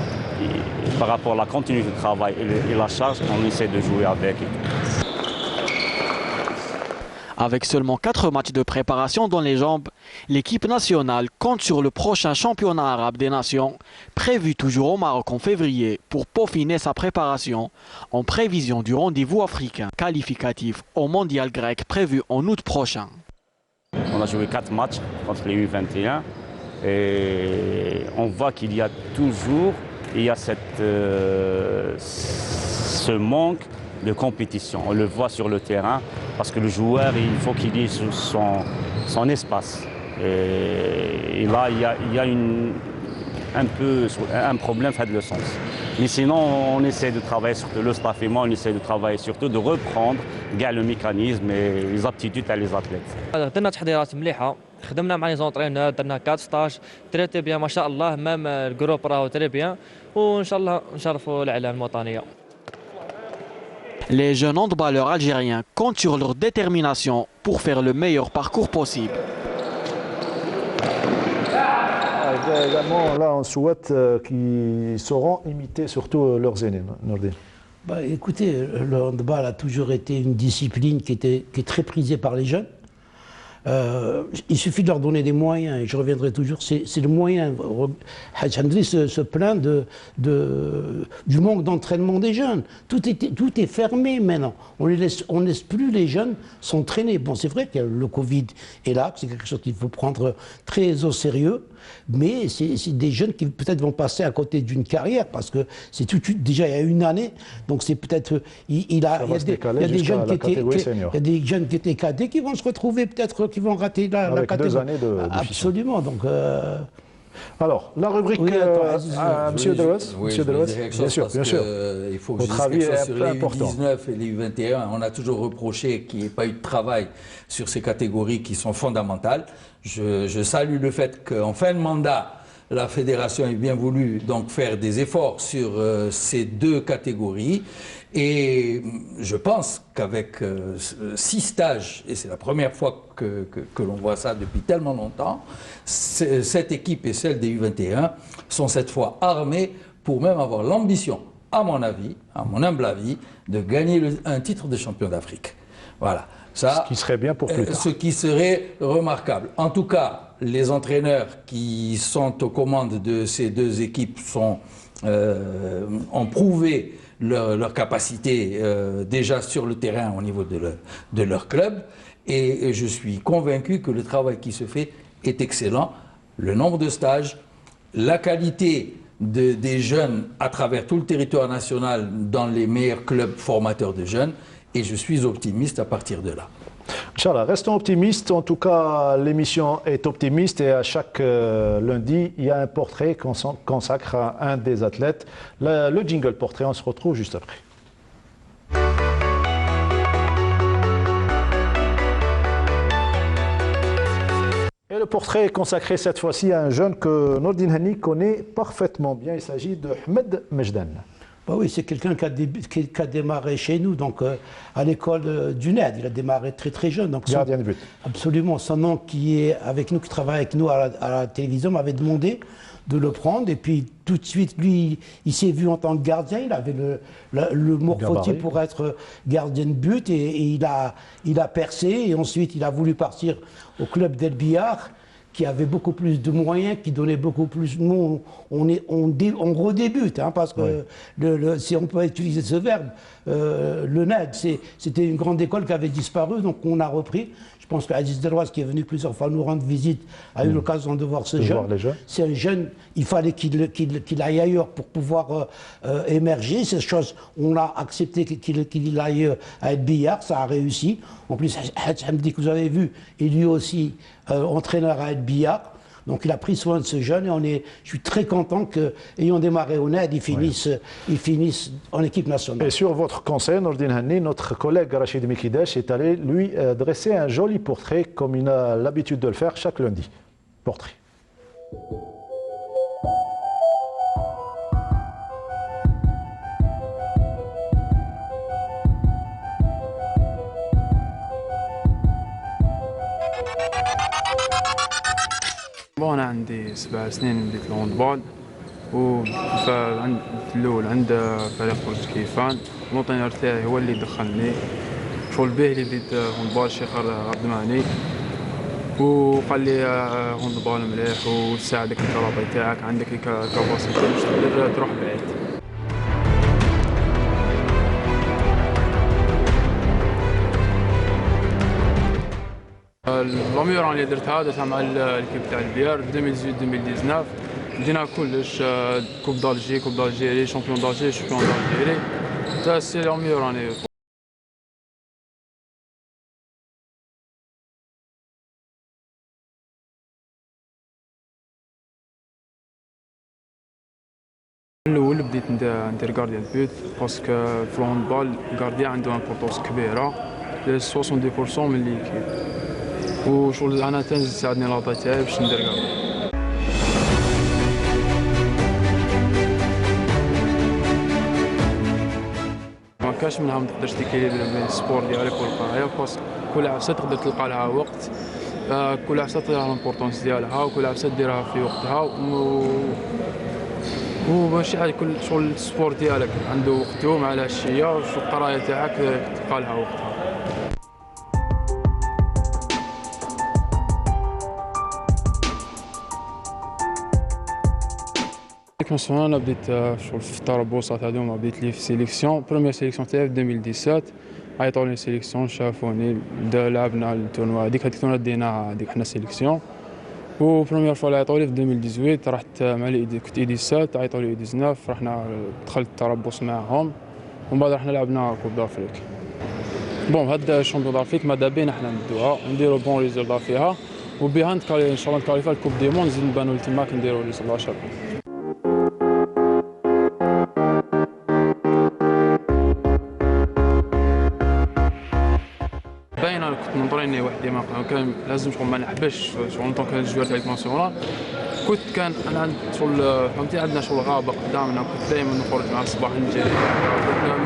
par rapport à la continuité du travail et la charge, on essaie de jouer avec. Avec seulement 4 matchs de préparation dans les jambes, l'équipe nationale compte sur le prochain championnat arabe des nations, prévu toujours au Maroc en février, pour peaufiner sa préparation en prévision du rendez-vous africain qualificatif au mondial grec prévu en août prochain. On a joué 4 matchs contre les U21 et on voit qu'il y a toujours ce manque de compétition. On le voit sur le terrain parce que le joueur, il faut qu'il ait son espace. Et là, il y a un problème fait de le sens. Mais sinon, on essaie de travailler surtout, le staff et moi, on essaie de travailler surtout, de reprendre le mécanisme et les aptitudes à les athlètes. درنا تحضيرات مليحه خدمنا مع لي زونطرينور درنا 4 ستاج تري بيان ما شاء الله ميم الجروب راهو تري بيان وان شاء الله نشرفوا الاعلام الوطنيه. Les jeunes handballeurs algériens comptent sur leur détermination pour faire le meilleur parcours possible. Également, là, on souhaite qu'ils sauront imiter surtout leurs aînés, Nordine. Bah, écoutez, le handball a toujours été une discipline qui est très prisée par les jeunes. Il suffit de leur donner des moyens, et je reviendrai toujours, c'est le moyen. Hadj Hamdi se plaint du manque d'entraînement des jeunes. Tout est fermé maintenant. On laisse plus les jeunes s'entraîner. Bon, c'est vrai que le Covid est là, c'est quelque chose qu'il faut prendre très au sérieux, mais c'est des jeunes qui peut-être vont passer à côté d'une carrière, parce que c'est déjà il y a une année, donc c'est peut-être... Il y a des jeunes qui étaient cadets qui vont se retrouver peut-être qui vont rater la catégorie. 2 années de Absolument. Donc, alors, la rubrique Monsieur Delos. Monsieur Delos, bien sûr. Il faut que je dise quelque chose sur les U19 et les U21. On a toujours reproché qu'il n'y ait pas eu de travail sur ces catégories qui sont fondamentales. Je salue le fait qu'en fin de mandat, la fédération ait bien voulu donc faire des efforts sur ces 2 catégories. Et je pense qu'avec 6 stages, et c'est la première fois que l'on voit ça depuis tellement longtemps, cette équipe et celle des U21 sont cette fois armées pour même avoir l'ambition, à mon avis, à mon humble avis, de gagner un titre de champion d'Afrique. Voilà. Ça, ce qui serait bien pour plus tard. Ce qui serait remarquable. En tout cas, les entraîneurs qui sont aux commandes de ces 2 équipes ont prouvé leur capacité déjà sur le terrain au niveau de leur club, et je suis convaincu que le travail qui se fait est excellent. Le nombre de stages, la qualité des jeunes à travers tout le territoire national dans les meilleurs clubs formateurs de jeunes, et je suis optimiste à partir de là. Inch'Allah, restons optimistes. En tout cas, l'émission est optimiste, et à chaque lundi, il y a un portrait qu'on consacre à un des athlètes. Le jingle portrait, on se retrouve juste après. Et le portrait est consacré cette fois-ci à un jeune que Nordine Hani connaît parfaitement bien. Il s'agit de Ahmed Mejdan. Bah oui, c'est quelqu'un qui a démarré chez nous, donc à l'école du NED. Il a démarré très très jeune. Donc gardien de but. Absolument. Son oncle qui est avec nous, qui travaille avec nous à la télévision, m'avait demandé de le prendre. Et puis tout de suite, lui, il s'est vu en tant que gardien. Il avait le morphotype pour être gardien de but, et il a percé. Et ensuite, il a voulu partir au club d'El Bihar, qui avait beaucoup plus de moyens, qui donnait beaucoup plus... Nous, on redébute, hein, parce que si on peut utiliser ce verbe, le NED, c'était une grande école qui avait disparu, donc on a repris. Je pense qu'Aziz Derouaz, qui est venu plusieurs fois nous rendre visite, a eu l'occasion de voir ce jeune. C'est un jeune, il fallait qu'il aille ailleurs pour pouvoir émerger. Ces choses, on a accepté qu'il aille à El Bihar, ça a réussi. En plus, Hadj Hamdi, que vous avez vu, est lui aussi entraîneur à El Bihar. Donc il a pris soin de ce jeune, et je suis très content qu'ayant démarré au NED, ils finissent en équipe nationale. Et sur votre conseil, Nordine Hani, notre collègue Rachid Mikidesh est allé lui dresser un joli portrait, comme il a l'habitude de le faire chaque lundi. Portrait. أنا عندي 7 سنين بديت الهاندبال، وفي الأول عند فريق برج كيفان. المونطينير تاعي هو اللي دخلني شغل به اللي بديت هاندبال، الشيخ عبد المعني، وقال لي هاندبال مليح وساعدك الكرابي تاعك، عندك الكاباسيتي باش تقدر تروح بعيد. لاميوران اللي درتها مع الكيب تاع البيار 2018-2019. بدينا كلش كوب دالجيري، شامبيون دالجيري، شامبيون دالجيري. تا سي لاميوران. الاول بديت ندير غارديان بوت، باسكو في الهاندبال الغارديان عنده امبورطونس كبيره، 70% من ليكيب. وشغل انا تساعدني لاطا تاعي باش ندير كاع. ما كاش منها ما تقدرش تكيلي بين السبور ديالك والقرايه، باسكو كل عفسه تقدر تلقى لها وقت، كل عفسه تعطيها الامبورطونس ديالها، وكل عفسه ديرها في وقتها، وماشي حاجه كل شغل السبور ديالك عنده وقته مع العشيه، والقرايه تاعك تلقى لها وقتها. l'équipe nationale انا بديت شغل في التربصات هذوما بديت لي في سيليكسيون بروميير سيليكسيون تاعي في 2017 عيطوا لي سيليكسيون شافوني لعبنا التورنوا هذيك التورنوا دينا هذيك حنا سيليكسيون وبروميير فوا عيطوا لي في 2018 رحت مع لي كنت ايدي 7 عيطوا لي ايدي 19 رحنا دخلت التربص معاهم ومن بعد رحنا لعبنا كوب دافريك بون هاد الشامبيون دافريك ماذا بينا حنا ندوها نديرو بون ريزولتا فيها وبها ان شاء الله نكاليفا الكوب دي موند نزيد نبانو لتماك نديرو لي 17 باين انا كنت نطريني وحدي ما كان لازم شغل ما نحبش شغل طونك الجوار تاع الناسيونال كنت كان انا عند شغل فهمتي عندنا شغل غابه قدامنا كنت دائما نخرج مع الصباح نجري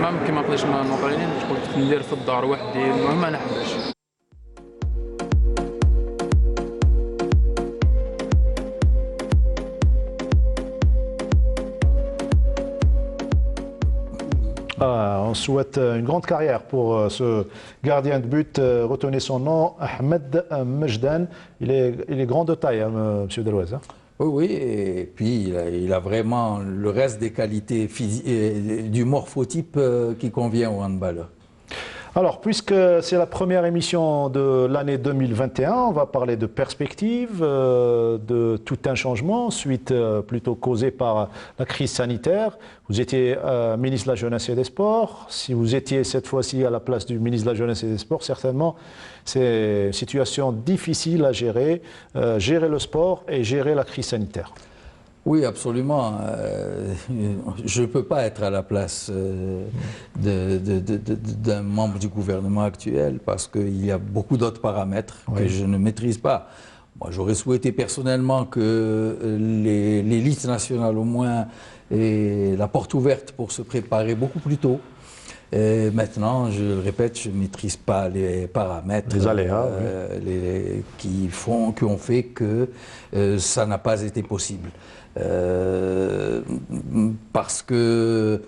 ما ممكن ما نقدرش نطريني شغل كنت ندير في الدار وحدي المهم ما نحبش On souhaite une grande carrière pour ce gardien de but. Retenez son nom, Ahmed Mejdan. Il est grand de taille, hein, M. Delouez. Hein. Oui, et puis il a vraiment le reste des qualités du morphotype qui convient au handballeur. Alors, puisque c'est la première émission de l'année 2021, on va parler de perspectives, de tout un changement, suite plutôt causée par la crise sanitaire. Vous étiez ministre de la Jeunesse et des Sports. Si vous étiez cette fois-ci à la place du ministre de la Jeunesse et des Sports, certainement, c'est une situation difficile à gérer, gérer le sport et gérer la crise sanitaire. Oui, absolument. Je ne peux pas être à la place d'un membre du gouvernement actuel parce qu'il y a beaucoup d'autres paramètres que je ne maîtrise pas. Moi, j'aurais souhaité personnellement que l'élite nationale, au moins, ait la porte ouverte pour se préparer beaucoup plus tôt. Et maintenant, je le répète, je ne maîtrise pas les paramètres les aléas, qui ont fait que ça n'a pas été possible. Parce que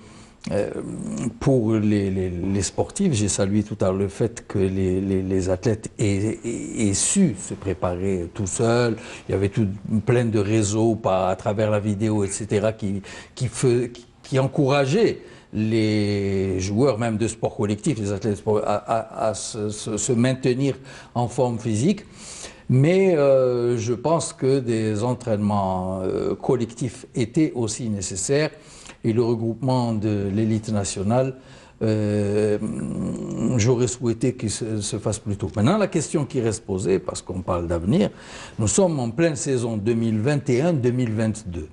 pour les sportifs, j'ai salué tout à l'heure le fait que les athlètes aient su se préparer tout seuls. Il y avait plein de réseaux à travers la vidéo, etc., qui encourageaient les joueurs même de sport collectif, les athlètes de sport, à se maintenir en forme physique. Mais je pense que des entraînements collectifs étaient aussi nécessaires et le regroupement de l'élite nationale, j'aurais souhaité qu'il se fasse plus tôt. Maintenant, la question qui reste posée, parce qu'on parle d'avenir, nous sommes en pleine saison 2021-2022.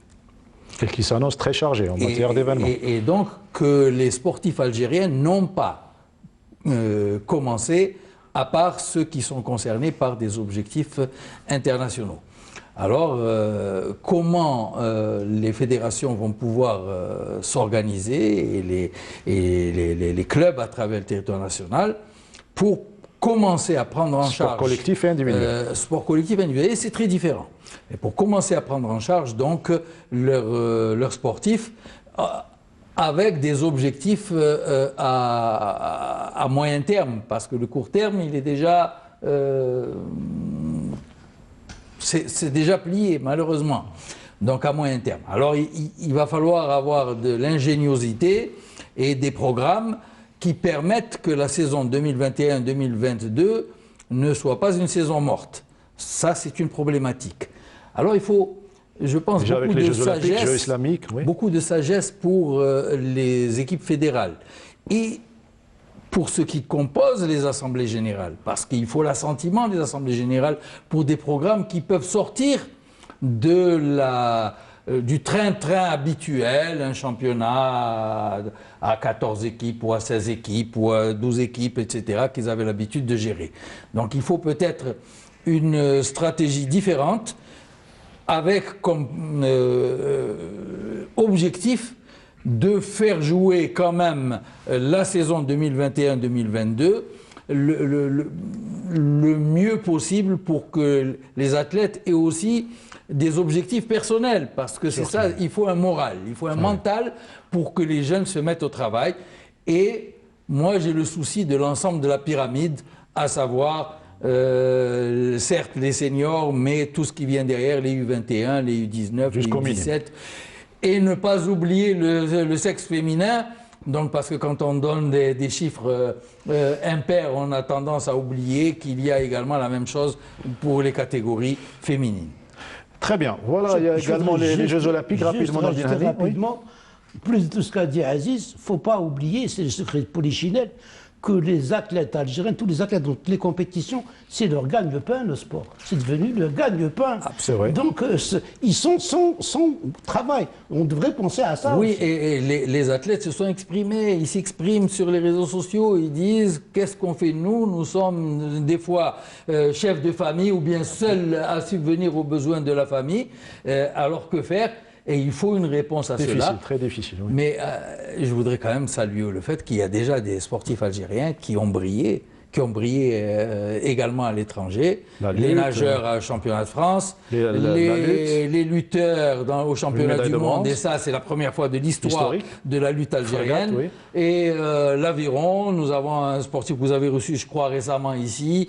Et qui s'annonce très chargée en matière d'événements. Et donc que les sportifs algériens n'ont pas commencé, à part ceux qui sont concernés par des objectifs internationaux. Alors, comment les fédérations vont pouvoir s'organiser et les clubs à travers le territoire national pour commencer à prendre en charge... Sport collectif et individuel. Sport collectif et individuel, et c'est très différent. Et pour commencer à prendre en charge donc leurs sportifs avec des objectifs à moyen terme, parce que le court terme, il est déjà... c'est déjà plié, malheureusement. Donc à moyen terme. Alors il va falloir avoir de l'ingéniosité et des programmes qui permettent que la saison 2021-2022 ne soit pas une saison morte. Ça, c'est une problématique. Alors il faut, je pense, beaucoup de sagesse pour les équipes fédérales et pour ceux qui composent les assemblées générales, parce qu'il faut l'assentiment des assemblées générales pour des programmes qui peuvent sortir du train-train habituel, un championnat à 14 équipes ou à 16 équipes ou à 12 équipes, etc., qu'ils avaient l'habitude de gérer. Donc il faut peut-être une stratégie différente avec comme objectif de faire jouer quand même la saison 2021-2022 le mieux possible pour que les athlètes aient aussi des objectifs personnels, parce que c'est ça, il faut un moral, il faut un mental pour que les jeunes se mettent au travail. Et moi j'ai le souci de l'ensemble de la pyramide, à savoir certes les seniors, mais tout ce qui vient derrière, les U21, les U19, les U17. et ne pas oublier le sexe féminin. Donc, parce que quand on donne des chiffres impairs, on a tendance à oublier qu'il y a également la même chose pour les catégories féminines. Très bien. Voilà, il y a également les Jeux Olympiques. Rapidement, plus de tout ce qu'a dit Aziz, il ne faut pas oublier, c'est le secret de Polichinelle, que les athlètes algériens, tous les athlètes dans toutes les compétitions, c'est leur gagne-pain, le sport. C'est devenu le gagne-pain. Ah, c'est vrai. Donc, ils sont sans travail. On devrait penser à ça. Oui, aussi. et les athlètes se sont exprimés. Ils s'expriment sur les réseaux sociaux. Ils disent qu'est-ce qu'on fait nous? Nous sommes des fois chefs de famille ou bien seuls à subvenir aux besoins de la famille. Alors que faire? Et il faut une réponse à cela. Très difficile. Oui. Mais je voudrais quand même saluer le fait qu'il y a déjà des sportifs algériens qui ont brillé également à l'étranger. Les nageurs au championnat de France, les lutteurs au championnat du monde, et ça c'est la première fois de l'histoire de la lutte algérienne. Oui. Et l'aviron, nous avons un sportif que vous avez reçu je crois récemment ici,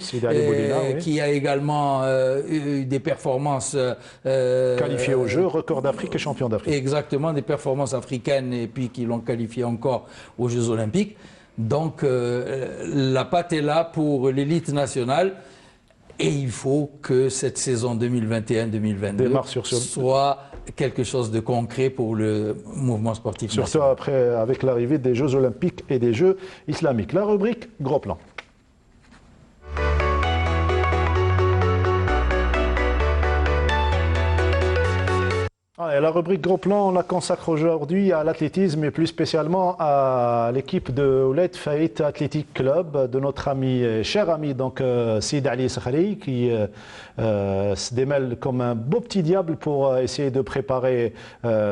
qui a également eu des performances qualifiées aux Jeux, record d'Afrique et champion d'Afrique. Exactement, des performances africaines et puis qui l'ont qualifié encore aux Jeux Olympiques. Donc la patte est là pour l'élite nationale et il faut que cette saison 2021-2022 soit quelque chose de concret pour le mouvement sportif national. Surtout après, avec l'arrivée des Jeux Olympiques et des Jeux islamiques. La rubrique Gros Plan. La rubrique Gros Plan, on la consacre aujourd'hui à l'athlétisme et plus spécialement à l'équipe de Ouled Faït Athletic Club de notre cher ami donc Sid Ali Sakhari qui se démêle comme un beau petit diable pour essayer de préparer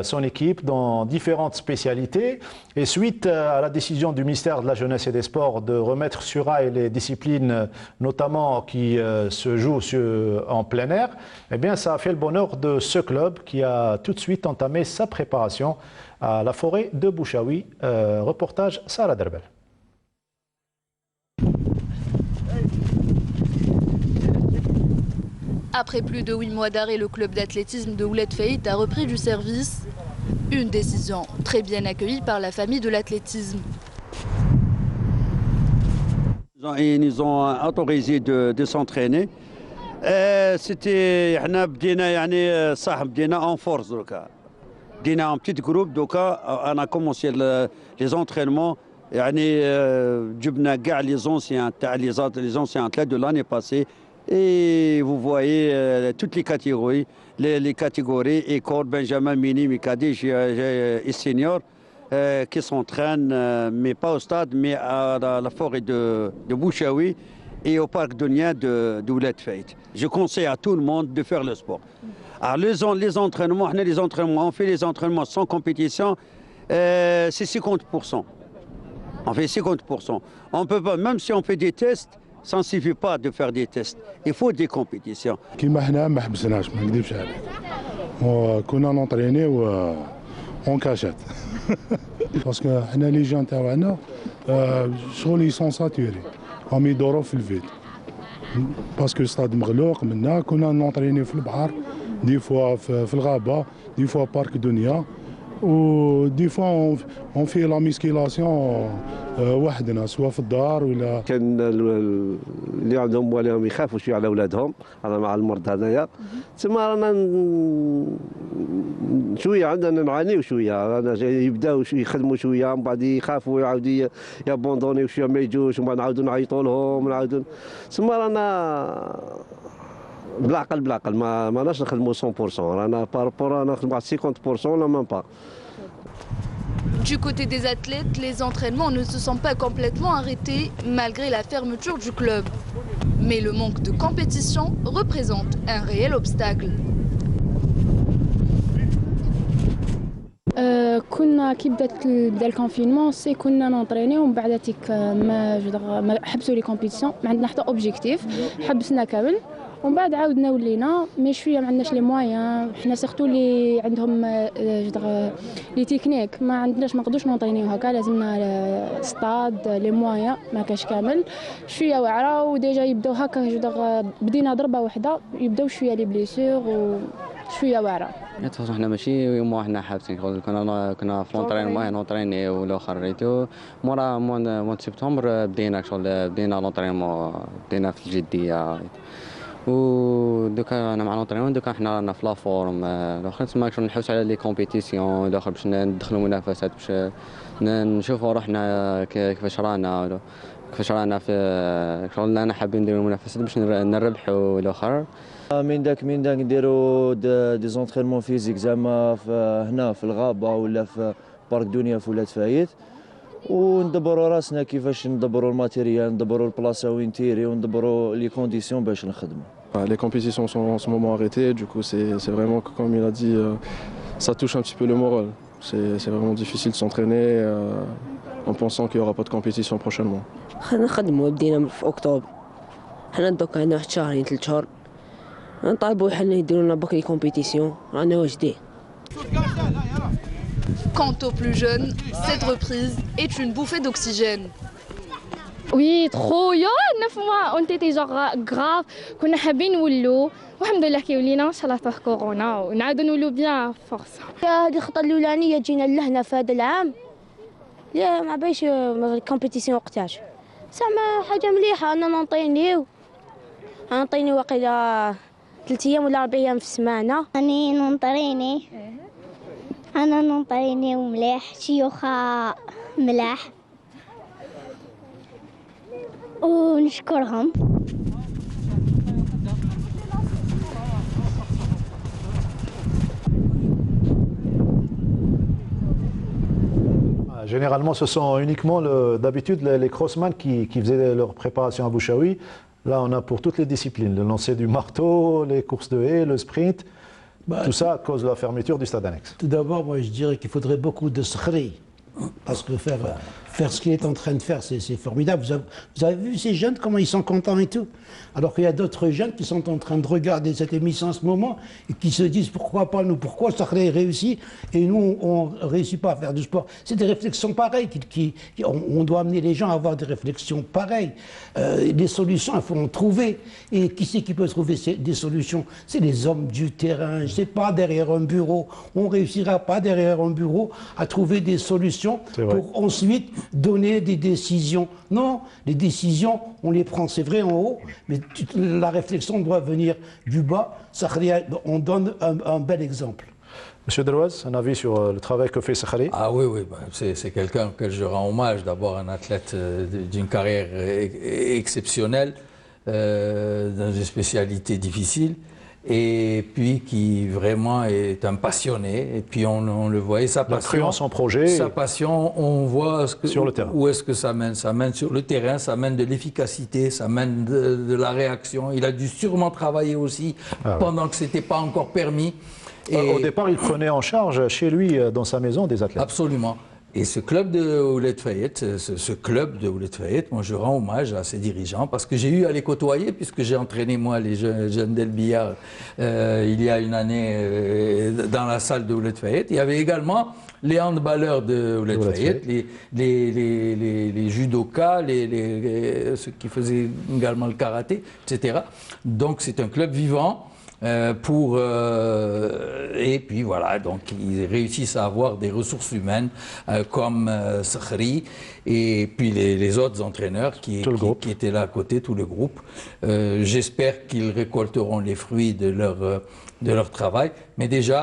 son équipe dans différentes spécialités. Et suite à la décision du ministère de la Jeunesse et des Sports de remettre sur rail les disciplines notamment qui se jouent en plein air, eh bien ça a fait le bonheur de ce club qui a tout de suite entamé sa préparation à la forêt de Bouchaoui. Reportage Sarah Derbel. Après plus de 8 mois d'arrêt, le club d'athlétisme de Ouled Faït a repris du service. Une décision très bien accueillie par la famille de l'athlétisme. Ils nous ont autorisé de s'entraîner. C'était en force. En petit groupe, donc on a commencé les entraînements. Les anciens athlètes de l'année passée. Et vous voyez toutes les catégories, école, Benjamin, mini, Mikadi et senior, qui s'entraînent, mais pas au stade, mais à la forêt de Bouchaoui et au parc Dunia de Ouled Faït. Je conseille à tout le monde de faire le sport. Alors les entraînements, on fait les entraînements sans compétition, c'est 50%. On fait 50%. On peut pas, même si on fait des tests, ça ne suffit pas de faire des tests. Il faut des compétitions. كيما حنا ما حبسناش ما نكذبش عليك. وكنا نونطرينيو اون كاشات. باسكو حنا لي جون تاعنا شغل يسون ساتوري. هم يدوروا في الفيد. باسكو ستاد مغلوق منا كنا نونطرينيو في البحر دي فوا في الغابه دي فوا بارك دنيا. ودي فوا اون في لا ميسكيلاسيون وحدنا سواء في الدار ولا كان اللي عندهم والدهم يخافوا شويه على اولادهم انا مع المرض هذايا تما رانا شويه عندنا نعانيو شويه يبداو يخدموا شويه من بعد يخافوا يعاودوا يابوندونيو شويه ما يجوش ومن بعد نعاودوا نعيطوا لهم نعاودوا تما رانا بالعقل ما ماناش نخدموا 100% رانا بارابور نخدموا 50% لا ميم با. Du côté des athlètes, les entraînements ne se sont pas complètement arrêtés malgré la fermeture du club. Mais le manque de compétition représente un réel obstacle. كنا كي بدا الكونفينمون سي كنا نونطرينيو ومن بعد تيك ما حبسوا لي كومبيتيسيون ما عندنا حتى اوبجيكتيف حبسنا كامل ومن بعد عاودنا ولينا مي شويه ما عندناش لي مويان حنا سيرتو اللي عندهم لي تكنيك ما عندناش ما نقدروش نونطرينيو هكا لازمنا ستاد لي مويان ما كاش كامل شويه واعره وديجا يبداو هكا بدينا ضربه واحده يبداو شويه لي بليسور شويه واعره. تفرج حنا ماشي يوم حنا حابسين كنا في لونطرينمون نونطريني والاخر ريتو مورا سبتمبر بدينا شغل بدينا لونطرينمون بدينا في الجديه ودوكا انا مع لونطرينمون دوكا حنا رانا في لافورم الاخر تما شغل نحوس على لي كومبيتيسيون الاخر باش ندخلوا منافسات باش نشوفوا روحنا كيفاش رانا في شغل انا حابين نديروا منافسات باش نربحوا الاخر. من داك نديروا دي زونطرينمون فيزيك زعما هنا في الغابه ولا في بارك دنيا في ولاد فايت وندبروا راسنا كيفاش ندبروا الماتيريال ندبروا البلاصه وين تيري وندبروا لي كونديسيون باش نخدموا. Les compétitions sont en ce moment arrêtées, du coup c'est vraiment, comme il a dit, ça touche un petit peu le moral. C'est vraiment difficile de s'entraîner en pensant qu'il n'y aura pas de compétition prochainement. نخدموا بدينا في اكتوبر حنا دوكا هنا 1 شهرين 3 شهور نطالبوا حنا يديروا لنا بكري كومبيتيسيون رانا واجدين. Quant aux plus jeunes, cette reprise est une bouffée d'oxygène. Oui, trop. Yo, 9 mois, on était genre grave. كنا حابين نولوا والحمد لله كي ولينا ان شاء الله تاع كورونا ونعاودوا نولوا بيان فورس. هذه الخطه الاولانيه جينا لهنا في هذا العام. لا ما باش الكومبيتيسيون وقتاش. زعما حاجه مليحه انا نعطيني واقيلا 3 ايام ولا 4 ايام في السمانه. اني نونطريني ومليح شيوخا ملاح ونشكرهم. Généralement, ce sont uniquement d'habitude les crossman qui faisaient leur préparation à Bouchaoui. Là, on a pour toutes les disciplines, le lancer du marteau, les courses de haie, le sprint, tout ça à cause de la fermeture du stade annexe. Tout d'abord, moi je dirais qu'il faudrait beaucoup de secrets. Parce que faire ce qu'il est en train de faire, c'est formidable. Vous avez vu ces jeunes, comment ils sont contents et tout. Alors qu'il y a d'autres jeunes qui sont en train de regarder cette émission en ce moment et qui se disent pourquoi pas nous, pourquoi Sakhré réussit et nous on ne réussit pas à faire du sport. C'est des réflexions pareilles. On doit amener les gens à avoir des réflexions pareilles. Des solutions, il faut en trouver. Et qui c'est qui peut trouver des solutions? C'est les hommes du terrain. C'est pas derrière un bureau. On ne réussira pas derrière un bureau à trouver des solutions pour ensuite donner des décisions. Non, les décisions, on les prend, c'est vrai, en haut, mais la réflexion doit venir du bas. On donne un bel exemple. Monsieur Deloise, un avis sur le travail que fait Sakhré? Ah oui, c'est quelqu'un auquel je rends hommage. D'abord un athlète d'une carrière exceptionnelle, dans une spécialité difficile. Et puis qui vraiment est un passionné, et puis on le voit, et sa passion, en son projet, sa passion, on voit sur le terrain. Où est-ce que ça mène? Ça mène sur le terrain, ça mène de l'efficacité, ça mène de la réaction. Il a dû sûrement travailler aussi pendant que ce n'était pas encore permis. Et au départ, il prenait en charge chez lui, dans sa maison, des athlètes. Absolument. Et ce club de Ouled Fayet, moi je rends hommage à ses dirigeants parce que j'ai eu à les côtoyer puisque j'ai entraîné moi les jeunes d'El Billard il y a une année dans la salle de Ouled Fayet. Il y avait également les handballeurs de Ouled Fayet, les judokas, ceux qui faisaient également le karaté, etc. Donc c'est un club vivant. Et puis voilà, donc ils réussissent à avoir des ressources humaines comme Sakhré et puis les autres entraîneurs qui étaient là à côté, tout le groupe. J'espère qu'ils récolteront les fruits de leur travail, mais déjà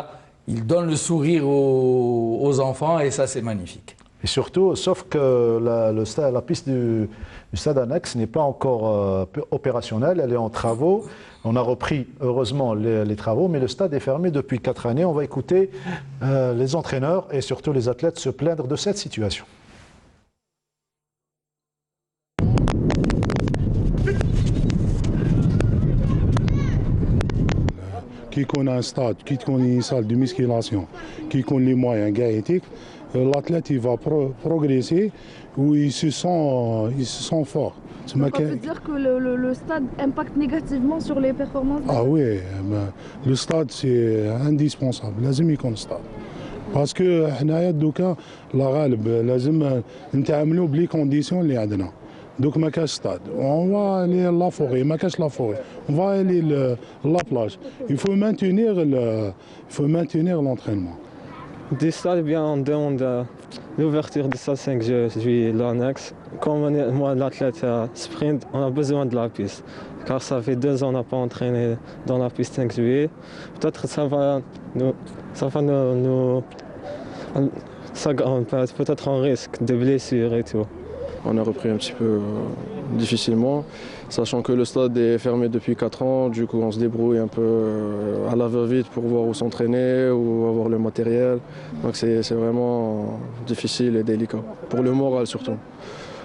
ils donnent le sourire aux enfants et ça c'est magnifique. Et surtout, sauf que la piste du stade annexe n'est pas encore opérationnelle, elle est en travaux. On a repris heureusement les travaux, mais le stade est fermé depuis 4 années. On va écouter les entraîneurs et surtout les athlètes se plaindre de cette situation. Qui connaît un stade, qui connaît une salle de musculation, qui connaît les moyens gaétiques, l'athlète il va progresser ou il se sent fort. Ça veut dire que le stade impacte négativement sur les performances? Ah oui, le stade c'est indispensable, لازم يكون stade. Parce que حنايا دوكا لا غالب لازم نتعاملوا بلي كونديسيون اللي عندنا. Donc ma cache stade. On va aller à la forêt, ma cache la forêt. On va aller à la plage. Il faut maintenir l'entraînement. Des stades, bien, on demande l'ouverture du stade 5 juillet, l'annexe. Comme moi, l'athlète sprint, on a besoin de la piste. Car ça fait 2 ans qu'on n'a pas entraîné dans la piste 5 juillet. Peut-être ça va nous peut-être un risque de blessures et tout. On a repris un petit peu difficilement, sachant que le stade est fermé depuis 4 ans. Du coup, on se débrouille un peu à la va-vite pour voir où s'entraîner, où avoir le matériel. Donc c'est vraiment difficile et délicat, pour le moral surtout.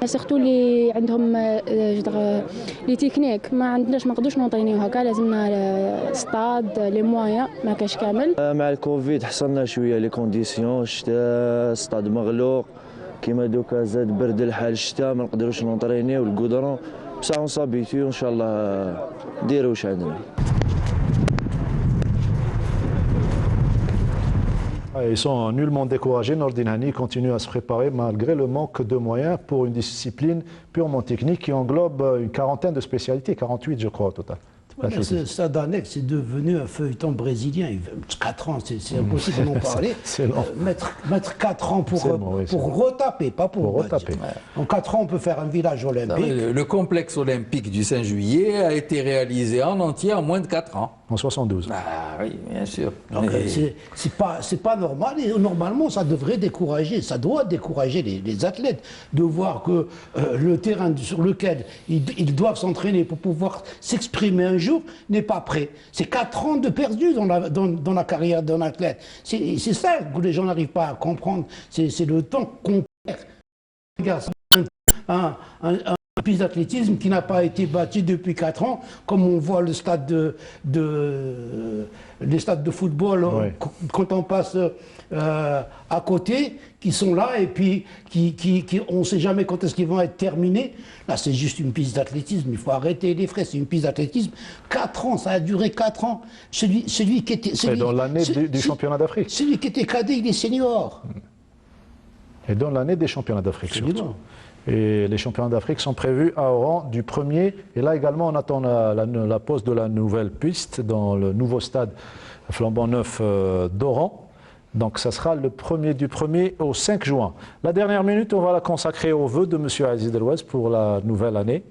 سيرتو اللي عندهم لي تكنيك ما عندناش ما نقدروش نطينيو هكا لازمنا ستاد لي مويا ما كاش كامل. مع الكوفيد حصلنا شويه لي كونديسيون الشتاء ستاد مغلوق كيما دوكا زاد برد الحال الشتاء ما نقدروش نطرينيو الكودرون بصح اون سابيتيو ان شاء الله نديرو واش عندنا. Ils sont nullement découragés. Nordin Hani continue à se préparer malgré le manque de moyens pour une discipline purement technique qui englobe une quarantaine de spécialités, 48 je crois au total. Ce stade annexe est devenu un feuilleton brésilien. 4 ans, c'est impossible d'en parler. Mettre 4 ans pour retaper, pas pour retaper. En 4 ans, on peut faire un village olympique. Le complexe olympique du 5 juillet a été réalisé en entier en moins de 4 ans. En 72. Ah oui, bien sûr. C'est pas normal et normalement ça devrait décourager, ça doit décourager les athlètes de voir que le terrain sur lequel ils doivent s'entraîner pour pouvoir s'exprimer un jour n'est pas prêt. C'est 4 ans de perdu dans la carrière d'un athlète. C'est ça que les gens n'arrivent pas à comprendre. C'est le temps qu'on perd. Regarde, piste d'athlétisme qui n'a pas été bâti depuis 4 ans, comme on voit le stade les stades de football quand on passe à côté, qui sont là et puis on ne sait jamais quand est-ce qu'ils vont être terminés. Là, c'est juste une piste d'athlétisme, il faut arrêter les frais, c'est une piste d'athlétisme. 4 ans, ça a duré 4 ans. Celui qui était... dans l'année du championnat d'Afrique. Celui qui était cadet, il est senior. Et dans l'année des championnats d'Afrique surtout. Et les championnats d'Afrique sont prévus à Oran du 1er. Et là également, on attend la pose de la nouvelle piste dans le nouveau stade flambant neuf d'Oran. Donc ça sera du 1er au 5 juin. La dernière minute, on va la consacrer aux vœux de M. Aziz Delouez pour la nouvelle année.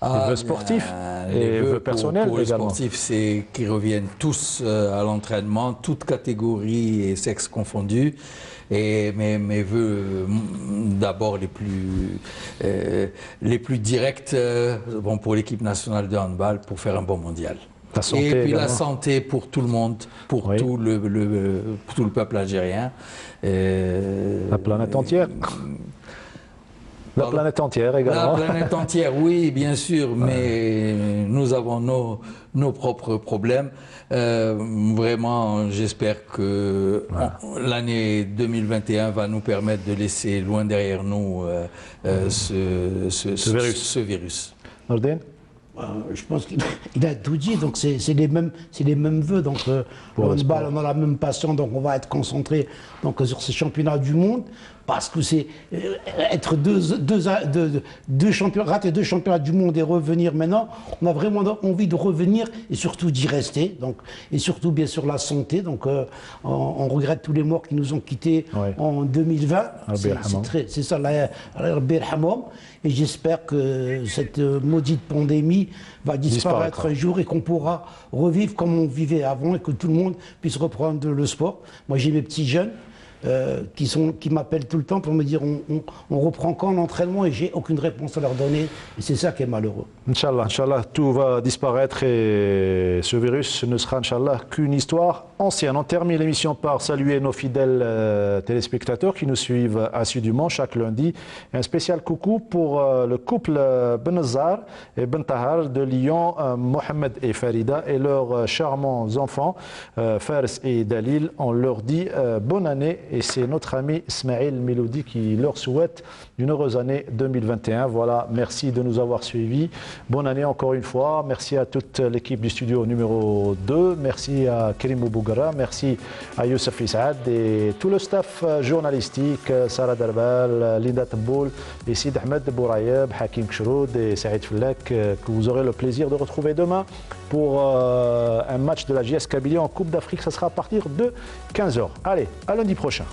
Les vœux sportifs et vœux personnels pour les également. sportifs, c'est qu'ils reviennent tous à l'entraînement, toutes catégories et sexes confondus. Et mes vœux, d'abord les plus directs, pour l'équipe nationale de handball, pour faire un bon mondial. La santé et puis également. La santé pour tout le monde, pour tout le peuple algérien. La planète entière. La planète entière également. La planète entière, oui, bien sûr, mais nous avons nos propres problèmes. Vraiment, j'espère que l'année 2021 va nous permettre de laisser loin derrière nous ce virus. Nordin ? Je pense qu'il a tout dit, donc c'est les mêmes vœux. Donc on a la même passion, donc on va être concentré sur ces championnats du monde, parce que c'est être rater 2 championnats du monde et revenir maintenant. On a vraiment envie de revenir et surtout d'y rester. Donc, et surtout bien sûr la santé. Donc on regrette tous les morts qui nous ont quittés en 2020. C'est ça, Rabbi Yarhamhom. Et j'espère que cette maudite pandémie va disparaître un jour et qu'on pourra revivre comme on vivait avant et que tout le monde puisse reprendre le sport. Moi, j'ai mes petits jeunes qui m'appellent tout le temps pour me dire on reprend quand l'entraînement et j'ai aucune réponse à leur donner. Et c'est ça qui est malheureux. Inch'Allah, tout va disparaître et ce virus ne sera, Inch'Allah, qu'une histoire ancienne. On termine l'émission par saluer nos fidèles téléspectateurs qui nous suivent assidûment chaque lundi. Et un spécial coucou pour le couple Benazar et Bentahar de Lyon, Mohamed et Farida, et leurs charmants enfants, Fares et Dalil. On leur dit bonne année et c'est notre ami Ismaël Melody qui leur souhaite une heureuse année 2021. Voilà, merci de nous avoir suivis. Bonne année encore une fois. Merci à toute l'équipe du studio numéro 2. Merci à Kerim Bougara. Merci à Youssef Issaad et tout le staff journalistique, Sarah Darbal, Linda Taboul et Sid Ahmed Bourayeb, Hakim Kshroud et Saïd Fellek, que vous aurez le plaisir de retrouver demain pour un match de la JS Kabylie en Coupe d'Afrique. Ça sera à partir de 15h. Allez, à lundi prochain.